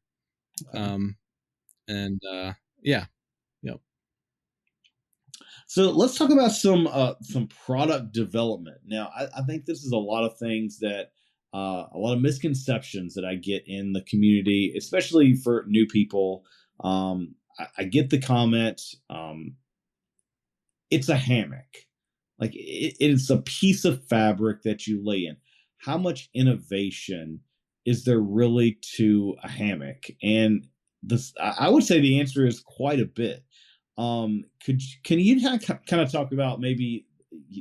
Yeah. Yep. So let's talk about some product development. Now, I think this is a lot of things that a lot of misconceptions that I get in the community, especially for new people. I get the comment, it's a hammock. Like it's a piece of fabric that you lay in. How much innovation is there really to a hammock? And I would say the answer is quite a bit. Can you kind of talk about maybe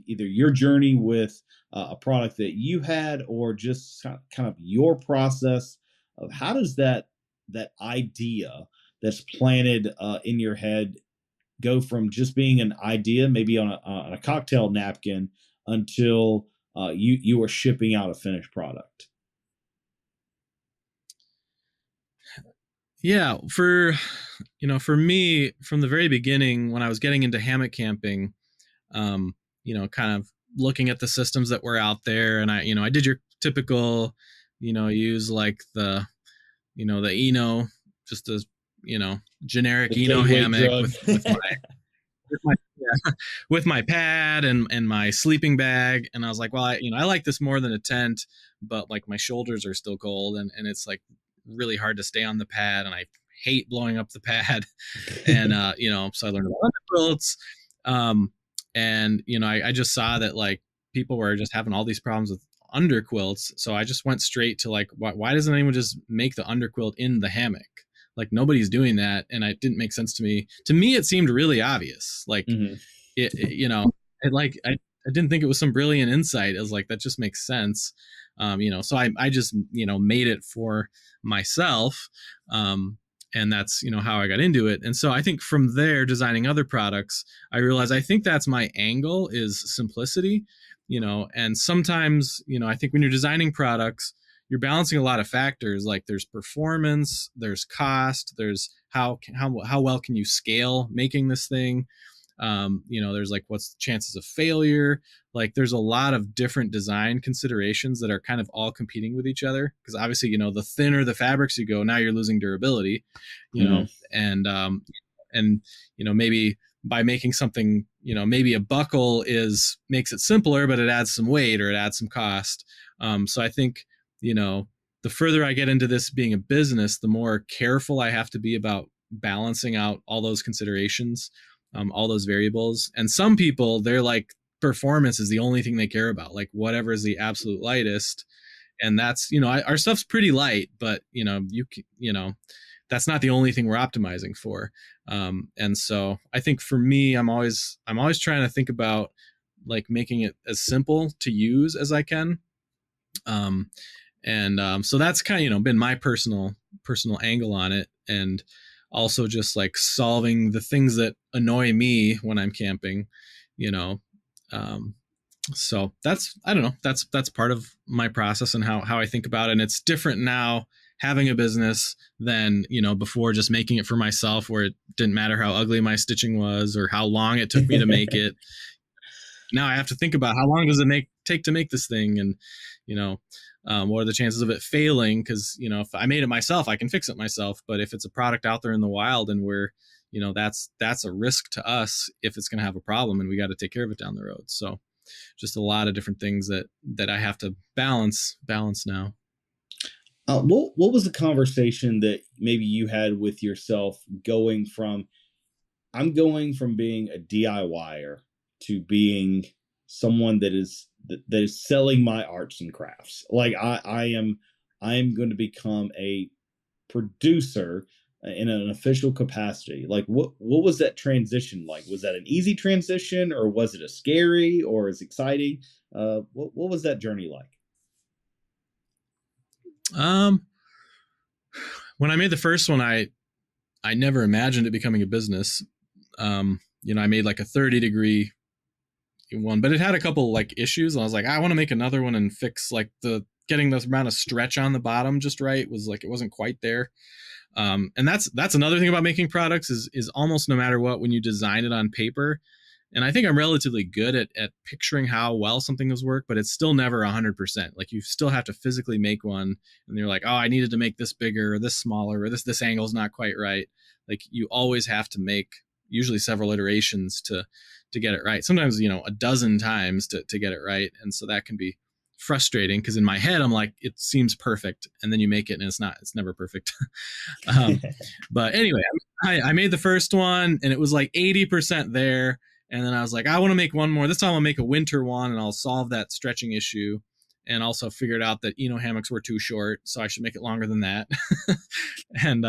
either your journey with a product that you had, or just kind of your process of how does that idea that's planted in your head go from just being an idea, maybe on a cocktail napkin, until you are shipping out a finished product? Yeah, for me, from the very beginning, when I was getting into hammock camping, kind of looking at the systems that were out there, and I did your typical, use like the Eno, just a generic The Eno gateway hammock drug. with my pad and my sleeping bag, and I was like, well, I like this more than a tent, but like my shoulders are still cold, and it's like really hard to stay on the pad, and I hate blowing up the pad. And so I learned about underquilts, and I just saw that like people were just having all these problems with underquilts, so I just went straight to like, why doesn't anyone just make the underquilt in the hammock? Like nobody's doing that, and it didn't make sense to me. To me, it seemed really obvious. Like I didn't think it was some brilliant insight. I was like, that just makes sense. So I just made it for myself, and that's how I got into it. And so I think from there, designing other products, I realized I think that's my angle, is simplicity. And sometimes I think when you're designing products, you're balancing a lot of factors. Like there's performance, there's cost, there's how well can you scale making this thing. There's like, what's the chances of failure? Like there's a lot of different design considerations that are kind of all competing with each other. Because obviously, the thinner the fabrics you go, now you're losing durability, and maybe by making something, maybe a buckle makes it simpler, but it adds some weight or it adds some cost. So I think, the further I get into this being a business, the more careful I have to be about balancing out all those considerations, all those variables. And some people, they're like, performance is the only thing they care about, like whatever is the absolute lightest. And that's, our stuff's pretty light, but that's not the only thing we're optimizing for. And so I think for me, I'm always trying to think about like making it as simple to use as I can. So that's kind of, been my personal angle on it. And also just like solving the things that annoy me when I'm camping, you know. So I don't know, that's part of my process and how I think about it. And it's different now having a business than, you know, before just making it for myself, where it didn't matter how ugly my stitching was or how long it took me to make it. Now I have to think about how long does it take to make this thing, and, you know, what are the chances of it failing? Because, you know, if I made it myself, I can fix it myself. But if it's a product out there in the wild and we're, you know, that's a risk to us if it's going to have a problem, and we got to take care of it down the road. So just a lot of different things that I have to balance now. What was the conversation that maybe you had with yourself going from being a DIYer to being someone that is selling my arts and crafts? Like I am going to become a producer in an official capacity. Like what was that transition like? Was that an easy transition, or was it a scary, or is exciting? What was that journey like? When I made the first one, I never imagined it becoming a business. You know, I made like a 30-degree one, but it had a couple like issues. And I was like, I want to make another one and fix like getting the amount of stretch on the bottom just right. Was like, it wasn't quite there. And that's another thing about making products is almost no matter what, when you design it on paper, and I think I'm relatively good at picturing how well something has worked, but it's still never 100%. Like you still have to physically make one, and you're like, oh, I needed to make this bigger or this smaller, or this angle's not quite right. Like you always have to make usually several iterations to get it right. Sometimes, you know, a dozen times to get it right. And so that can be frustrating, because in my head, I'm like, it seems perfect. And then you make it and it's never perfect. But anyway, I made the first one and it was like 80% there. And then I was like, I want to make one more. This time I'll make a winter one and I'll solve that stretching issue. And also figured out that hammocks were too short, so I should make it longer than that. And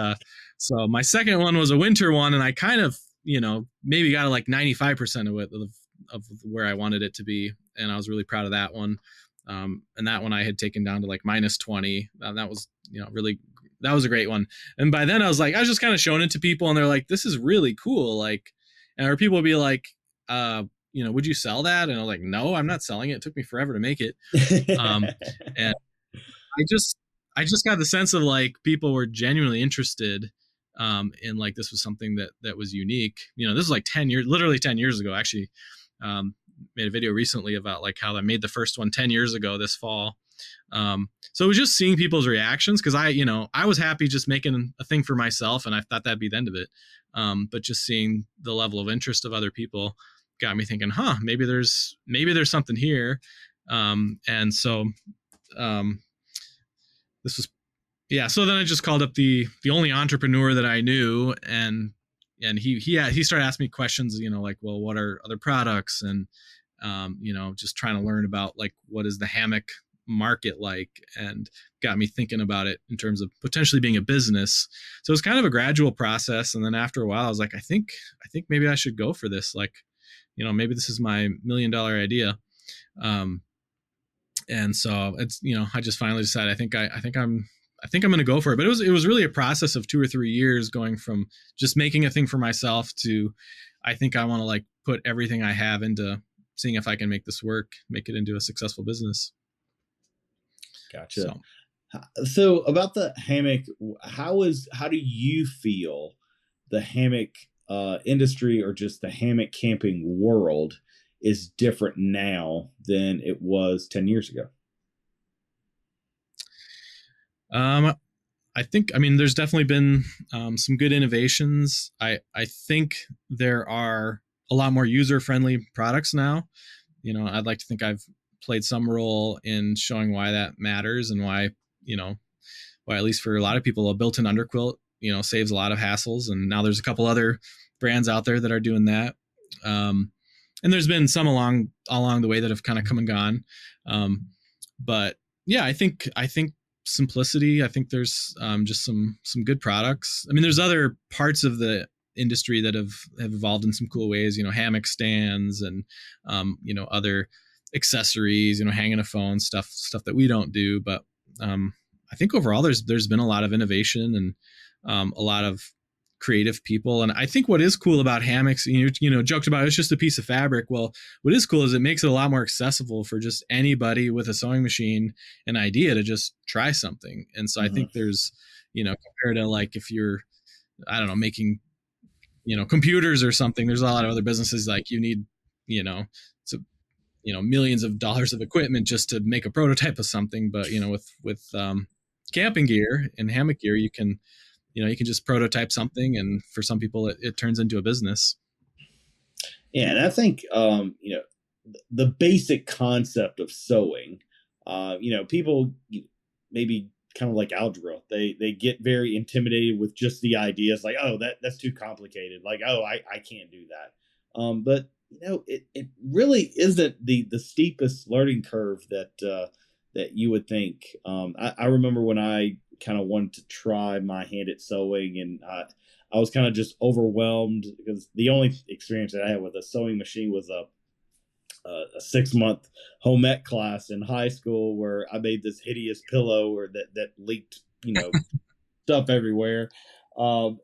so my second one was a winter one, and I kind of, you know, maybe got like 95% of it of where I wanted it to be. And I was really proud of that one. And that one I had taken down to like -20. That was, you know, really, that was a great one. And by then I was just kind of showing it to people, and they're like, this is really cool. Like, and or people would be like, you know, would you sell that? And I was like, no, I'm not selling it. It took me forever to make it. And I just got the sense of like people were genuinely interested in like this was something that was unique. You know, this is like literally 10 years ago. Actually, made a video recently about like how I made the first one 10 years ago this fall. So it was just seeing people's reactions, because I was happy just making a thing for myself, and I thought that'd be the end of it. But just seeing the level of interest of other people got me thinking, maybe there's something here. And so this was, yeah. So then I just called up the only entrepreneur that I knew, and he started asking me questions, you know, like, well, what are other products? And, you know, just trying to learn about like, what is the hammock market like, and got me thinking about it in terms of potentially being a business. So it's kind of a gradual process. And then after a while, I was like, I think maybe I should go for this. Like, you know, maybe this is my $1 million idea. And so it's, you know, I just finally decided, I think I'm going to go for it. But it was really a process of 2 or 3 years, going from just making a thing for myself to, I think I want to like put everything I have into seeing if I can make this work, make it into a successful business. Gotcha. So about the hammock, how do you feel the hammock industry, or just the hammock camping world, is different now than it was 10 years ago? I think, there's definitely been some good innovations. I think there are a lot more user-friendly products now. You know, I'd like to think I've played some role in showing why that matters, and why, you know, why at least for a lot of people, a built-in underquilt, you know, saves a lot of hassles. And now there's a couple other brands out there that are doing that. And there's been some along the way that have kind of come and gone. But yeah, I think simplicity. I think there's just some good products. There's other parts of the industry that have evolved in some cool ways. You know, hammock stands and you know, other accessories. You know, hanging a phone, stuff that we don't do. But I think overall there's been a lot of innovation and a lot of creative people. And I think what is cool about hammocks, joked about it's just a piece of fabric. Well, what is cool is it makes it a lot more accessible for just anybody with a sewing machine, an idea to just try something. And so I think there's, compared to like if you're, I don't know, making, computers or something, there's a lot of other businesses like you need, millions of dollars of equipment just to make a prototype of something. But, with camping gear and hammock gear, you can just prototype something. And for some people, it turns into a business. Yeah. And I think, the basic concept of sewing, people maybe kind of like algebra, they get very intimidated with just the ideas like, oh, that's too complicated. Like, oh, I can't do that. But it really isn't the steepest learning curve that you would think. I remember when I kind of wanted to try my hand at sewing, and I was kind of just overwhelmed because the only experience that I had with a sewing machine was a 6-month home ec class in high school where I made this hideous pillow or that leaked, stuff everywhere. I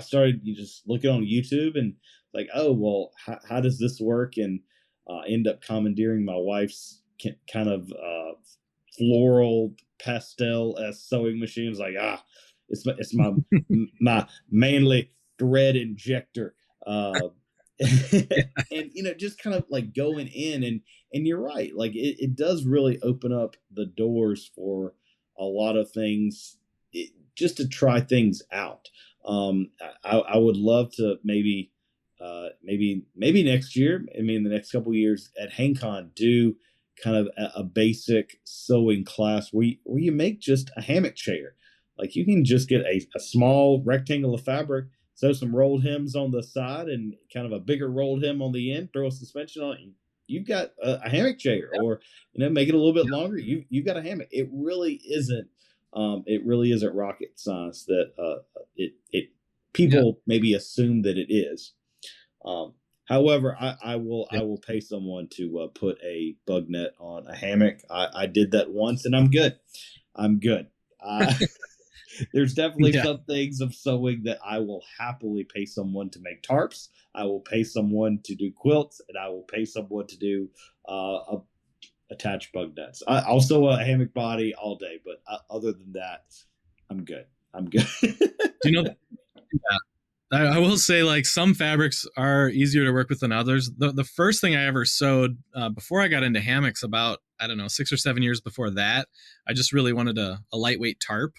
started just looking on YouTube and like, oh, well, how does this work? And end up commandeering my wife's kind of floral pastel sewing machine. It was like, it's my my manly thread injector. And just kind of like going in and you're right, like it does really open up the doors for a lot of things, just to try things out. I would love to maybe next year, the next couple of years at HangCon, do kind of a basic sewing class where you make just a hammock chair. Like you can just get a small rectangle of fabric, sew some rolled hems on the side and kind of a bigger rolled hem on the end, throw a suspension on it. You've got a hammock chair, or, make it a little bit longer. You've got a hammock. It really isn't rocket science that people maybe assume that it is. However, I will pay someone to put a bug net on a hammock. I did that once and I'm good. There's definitely some things of sewing that I will happily pay someone to make tarps. I will pay someone to do quilts, and I will pay someone to do attach bug nets. I'll sew a hammock body all day, but other than that, I'm good. Do I will say, like, some fabrics are easier to work with than others. The first thing I ever sewed before I got into hammocks, about, 6 or 7 years before that, I just really wanted a lightweight tarp.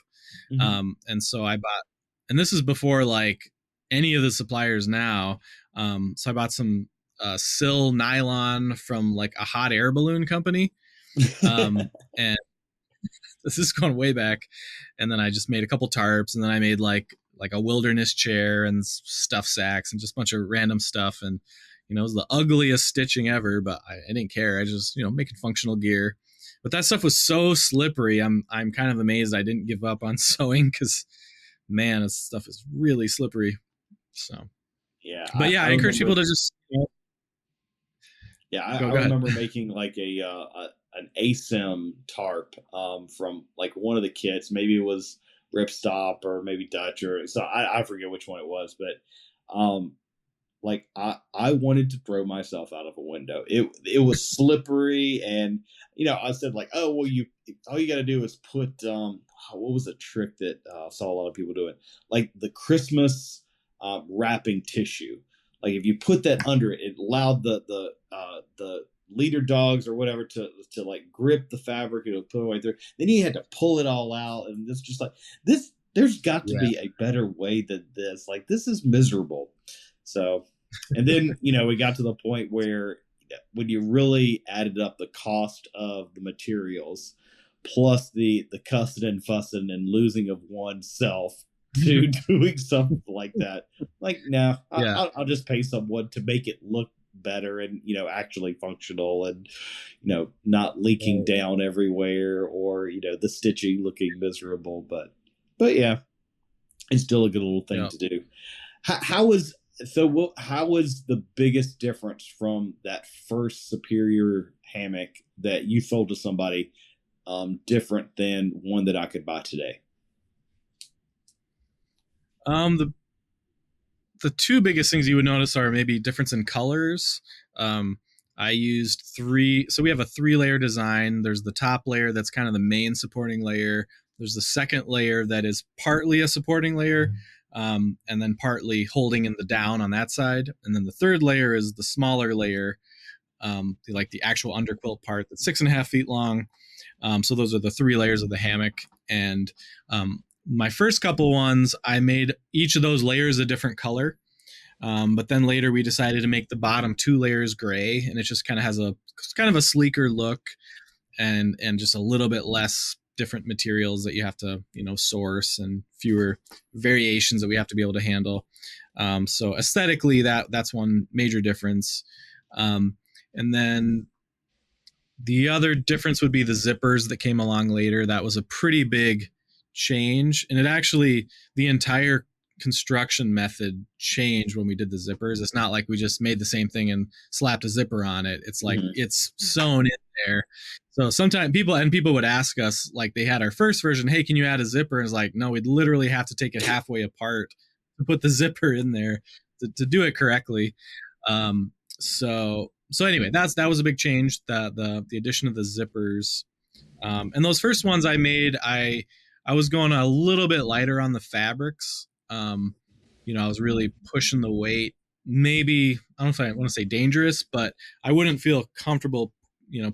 And so I bought, and this is before like any of the suppliers now. So I bought some Sill nylon from like a hot air balloon company. And this is going way back. And then I just made a couple tarps, and then I made like a wilderness chair and stuff sacks and just a bunch of random stuff. And, it was the ugliest stitching ever, but I didn't care. I just, making functional gear. But that stuff was so slippery. I'm kind of amazed I didn't give up on sewing, because, man, this stuff is really slippery. So, yeah. But yeah, I encourage people to just. I remember making like an ASIM tarp from like one of the kits. Maybe it was Ripstop or maybe Dutch, or so I forget which one it was, but like I wanted to throw myself out of a window. It was slippery, and I said like, oh well, all you got to do is put what was a trick that I saw a lot of people doing, like the Christmas wrapping tissue. Like if you put that under it, it allowed the leader dogs or whatever to like grip the fabric and put it away through. Then you had to pull it all out, and it's just like this. There's got to be a better way than this. Like this is miserable. So, and then, we got to the point where when you really added up the cost of the materials plus the cussing and fussing and losing of oneself to doing something like that, like, no, I'll just pay someone to make it look better and, actually functional and, not leaking down everywhere or, the stitching looking miserable. But yeah, it's still a good little thing to do. How was the biggest difference from that first Superior hammock that you sold to somebody different than one that I could buy today? The two biggest things you would notice are maybe difference in colors. I used three. So we have a 3-layer design. There's the top layer that's kind of the main supporting layer. There's the second layer that is partly a supporting layer, and then partly holding in the down on that side. And then the third layer is the smaller layer, like the actual underquilt part that's 6.5 feet long. So those are the 3 layers of the hammock. And my first couple ones, I made each of those layers a different color. But then later we decided to make the bottom 2 layers gray, and it just kind of has a sleeker look, and just a little bit less different materials that you have to, source, and fewer variations that we have to be able to handle. So aesthetically, that's one major difference. And then the other difference would be the zippers that came along later. That was a pretty big change, and it actually, the entire construction method changed when we did the zippers. It's not like we just made the same thing and slapped a zipper on it. It's like it's sewn in there. So sometimes people would ask us, like, they had our first version, hey, can you add a zipper? And it's like, no, we'd literally have to take it halfway apart to put the zipper in there to do it correctly. So anyway, that was a big change, the addition of the zippers. And those first ones I made, I was going a little bit lighter on the fabrics. I was really pushing the weight. Maybe, I don't know if I want to say dangerous, but I wouldn't feel comfortable,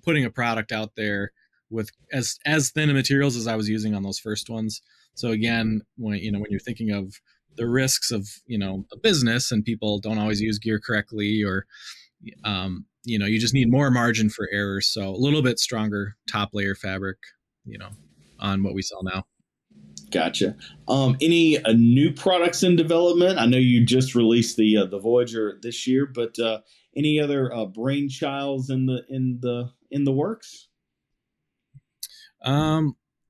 putting a product out there with as thin of materials as I was using on those first ones. So again, when you're thinking of the risks of, a business, and people don't always use gear correctly, or, you just need more margin for error. So a little bit stronger top layer fabric, on what we sell now. Gotcha. Any new products in development? I know you just released the Voyager this year, but any other brainchilds in the works?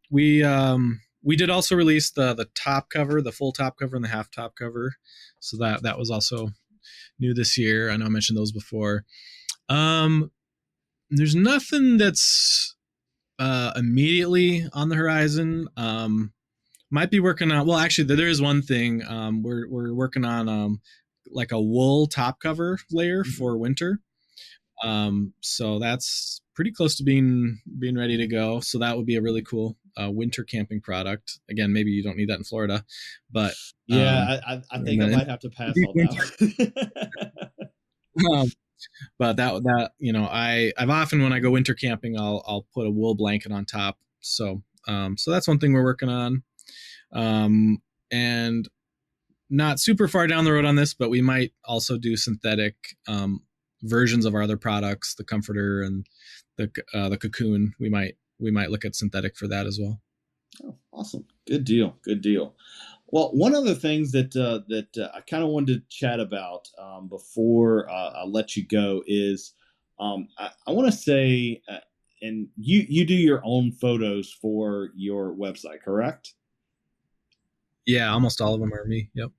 We did also release the top cover, the full top cover, and the half top cover. So that was also new this year. I know I mentioned those before. There's nothing that's immediately on the horizon. Might be working on, well, actually there is one thing. We're working on like a wool top cover layer for winter. So that's pretty close to being ready to go. So that would be a really cool winter camping product. Again, maybe you don't need that in Florida, but yeah, I think I might have to pass on that. But that I've often, when I go winter camping, I'll put a wool blanket on top. So that's one thing we're working on. And not super far down the road on this, but we might also do synthetic versions of our other products, the comforter and the cocoon. We might look at synthetic for that as well. Oh, awesome. Good deal. Well, one of the things that I kind of wanted to chat about before I let you go is I want to say, and you do your own photos for your website, correct? Yeah, almost all of them are me. Yep.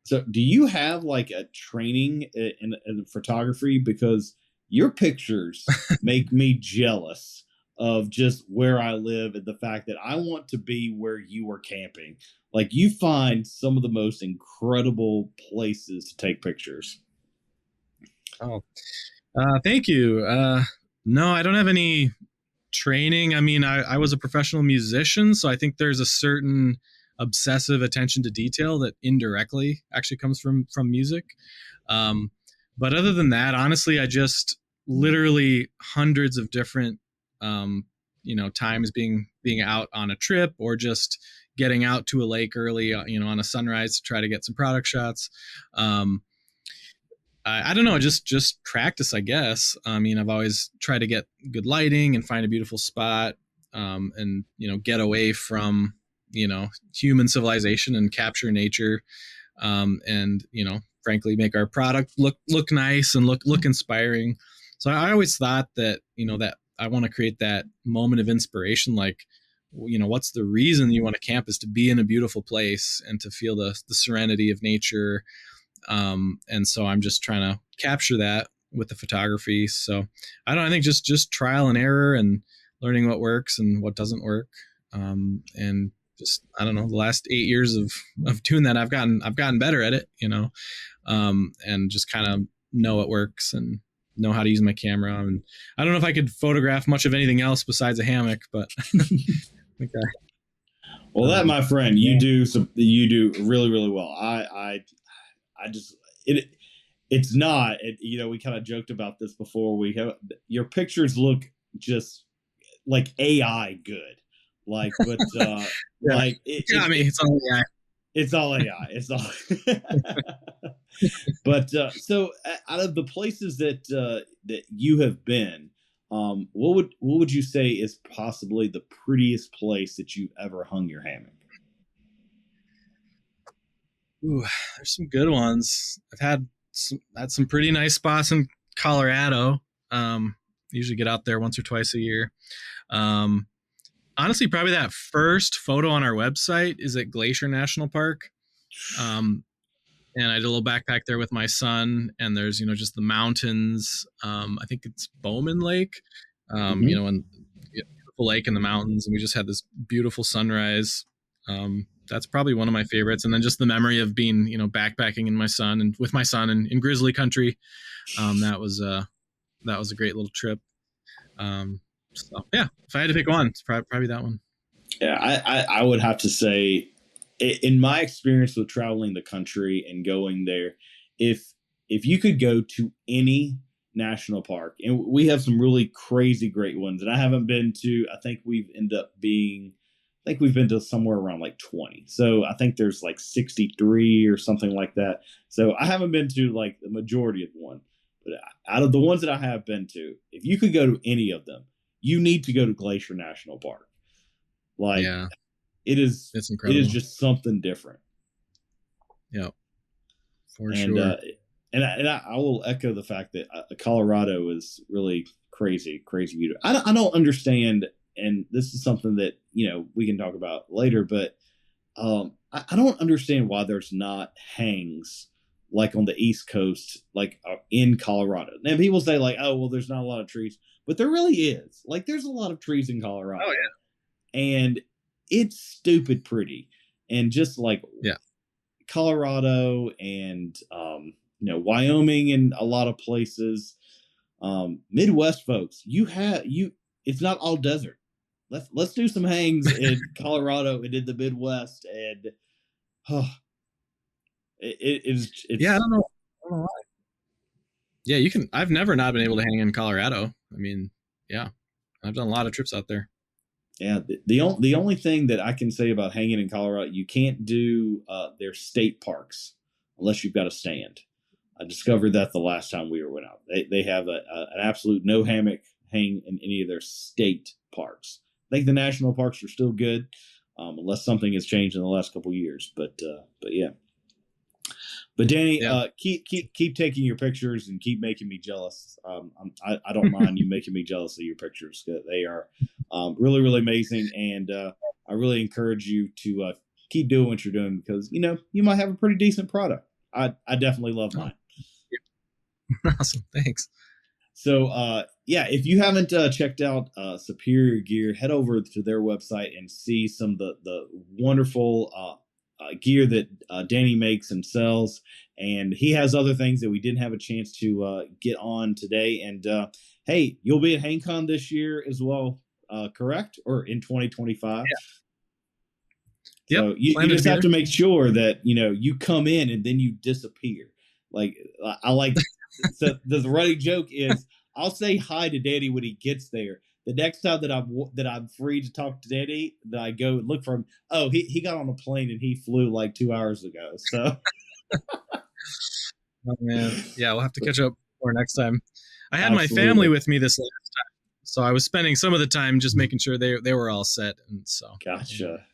So do you have like a training in photography? Because your pictures make me jealous of just where I live, and the fact that I want to be where you are camping. Like, you find some of the most incredible places to take pictures. Oh, thank you. No, I don't have any training. I mean, I was a professional musician, so I think there's a certain obsessive attention to detail that indirectly actually comes from music. But other than that, honestly, I just literally hundreds of different, times being out on a trip, or just getting out to a lake early, on a sunrise to try to get some product shots. I don't know, just practice, I guess. I mean, I've always tried to get good lighting and find a beautiful spot, and, get away from, human civilization and capture nature, and, frankly, make our product look nice and look inspiring. So I always thought that, that I want to create that moment of inspiration. Like, what's the reason you want to camp is to be in a beautiful place and to feel the serenity of nature. And so I'm just trying to capture that with the photography. So I think just trial and error and learning what works and what doesn't work. And just, I don't know, the last 8 years of doing that, I've gotten better at it, and just kind of know it works and know how to use my camera. And I don't know if I could photograph much of anything else besides a hammock, but okay. Well, that, my friend, you do really, really well. It's not, we kind of joked about this before. Your pictures look just like AI good. Like, but yeah. like it's all AI. It's all AI. It's all. But so, out of the places that you have been, what would you say is possibly the prettiest place that you've ever hung your hammock? Ooh, there's some good ones. I've had some pretty nice spots in Colorado. Usually get out there once or twice a year. Honestly, probably that first photo on our website is at Glacier National Park. And I did a little backpack there with my son, and there's, just the mountains. I think it's Bowman Lake, and beautiful lake in the mountains. And we just had this beautiful sunrise. That's probably one of my favorites. And then just the memory of being, backpacking with my son in grizzly country. That was a great little trip. So yeah, if I had to pick one, it's probably that one. Yeah, I would have to say, in my experience with traveling the country and going there, if you could go to any national park, and we have some really crazy great ones, and I haven't been to, I think we've been to somewhere around like 20. So I think there's like 63 or something like that. So I haven't been to like the majority of one. But out of the ones that I have been to, if you could go to any of them, you need to go to Glacier National Park. Like, yeah. It's incredible. It is just something different. Yeah, for sure. And I will echo the fact that Colorado is really crazy beautiful. I don't understand, and this is something that we can talk about later. But I don't understand why there's not hangs like on the East Coast, like in Colorado. And people say like, oh well, there's not a lot of trees, but there really is. Like, there's a lot of trees in Colorado. Oh yeah, and it's stupid pretty. And just like Colorado and Wyoming and a lot of places, Midwest folks, it's not all desert. Let's do some hangs in Colorado and in the Midwest, and it's yeah, I don't know why. Yeah, you can. I've never not been able to hang in Colorado. I mean, yeah, I've done a lot of trips out there. Yeah, the only thing that I can say about hanging in Colorado, you can't do their state parks unless you've got a stand. I discovered that the last time we went out. They have an absolute no hammock hang in any of their state parks. I think the national parks are still good, unless something has changed in the last couple of years. But yeah. But Danny, keep taking your pictures and keep making me jealous. I don't mind you making me jealous of your pictures. They are really, really amazing, and I really encourage you to keep doing what you're doing, because you might have a pretty decent product. I definitely love mine. Awesome, thanks. So if you haven't checked out Superior Gear, head over to their website and see some of the wonderful gear that Danny makes and sells. And he has other things that we didn't have a chance to get on today. And hey, you'll be at HangCon this year as well, correct? Or in 2025? Yeah. So you just have to make sure that you come in and then you disappear. Like, I like so the running joke is, I'll say hi to Danny when he gets there. The next time that I'm free to talk to Danny, that I go and look for him. Oh, he got on a plane and he flew like 2 hours ago. So, oh man, yeah, we'll have to catch up for next time. I had my family with me this last time, so I was spending some of the time just making sure they were all set. And so, gotcha.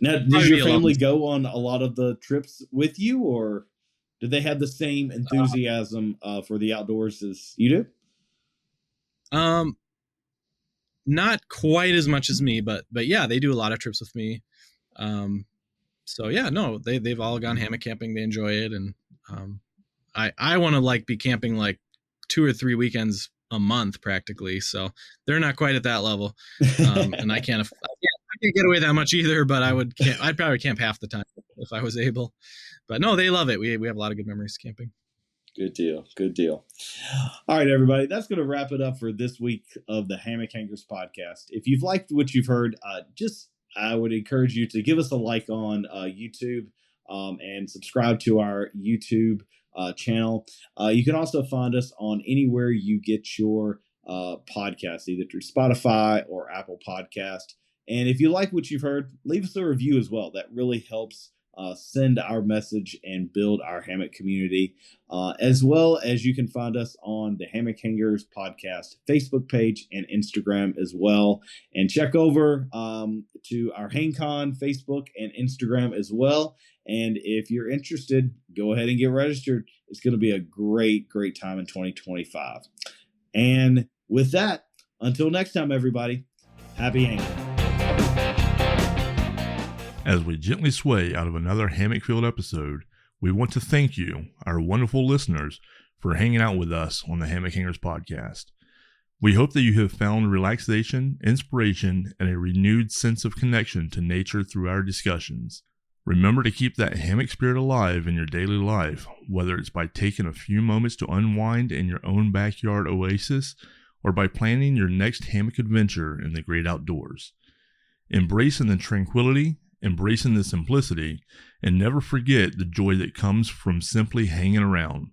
Now, did your family go on a lot of the trips with you, or did they have the same enthusiasm for the outdoors as you do? Not quite as much as me, but yeah, they do a lot of trips with me. So yeah, no, they've all gone hammock camping. They enjoy it. And I want to be camping like 2 or 3 weekends a month practically. So they're not quite at that level. And I can't can't get away that much either, but I'd probably camp half the time if I was able. But no, they love it. We have a lot of good memories camping. Good deal. Good deal. All right, everybody. That's going to wrap it up for this week of the Hammock Hangers podcast. If you've liked what you've heard, I would encourage you to give us a like on YouTube and subscribe to our YouTube channel. You can also find us on anywhere you get your podcasts, either through Spotify or Apple Podcast. And if you like what you've heard, leave us a review as well. That really helps send our message and build our hammock community, as well as you can find us on the Hammock Hangers Podcast Facebook page and Instagram as well. And check over to our HangCon Facebook and Instagram as well. And if you're interested, go ahead and get registered. It's going to be a great, great time in 2025. And with that, until next time, everybody, happy hanging. As we gently sway out of another Hammock Field episode, we want to thank you, our wonderful listeners, for hanging out with us on the Hammock Hangers Podcast. We hope that you have found relaxation, inspiration, and a renewed sense of connection to nature through our discussions. Remember to keep that hammock spirit alive in your daily life, whether it's by taking a few moments to unwind in your own backyard oasis, or by planning your next hammock adventure in the great outdoors. Embracing the tranquility, embracing the simplicity, and never forget the joy that comes from simply hanging around.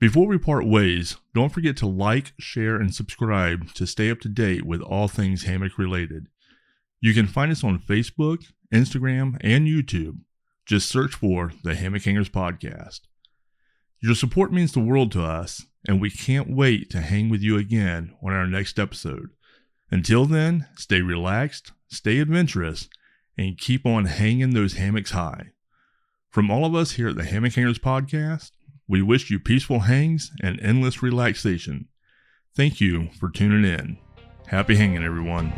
Before we part ways, don't forget to like, share, and subscribe to stay up to date with all things hammock related. You can find us on Facebook, Instagram, and YouTube. Just search for the Hammock Hangers Podcast. Your support means the world to us, and we can't wait to hang with you again on our next episode. Until then, stay relaxed, stay adventurous, and keep on hanging those hammocks high. From all of us here at the Hammock Hangers Podcast, we wish you peaceful hangs and endless relaxation. Thank you for tuning in. Happy hanging, everyone.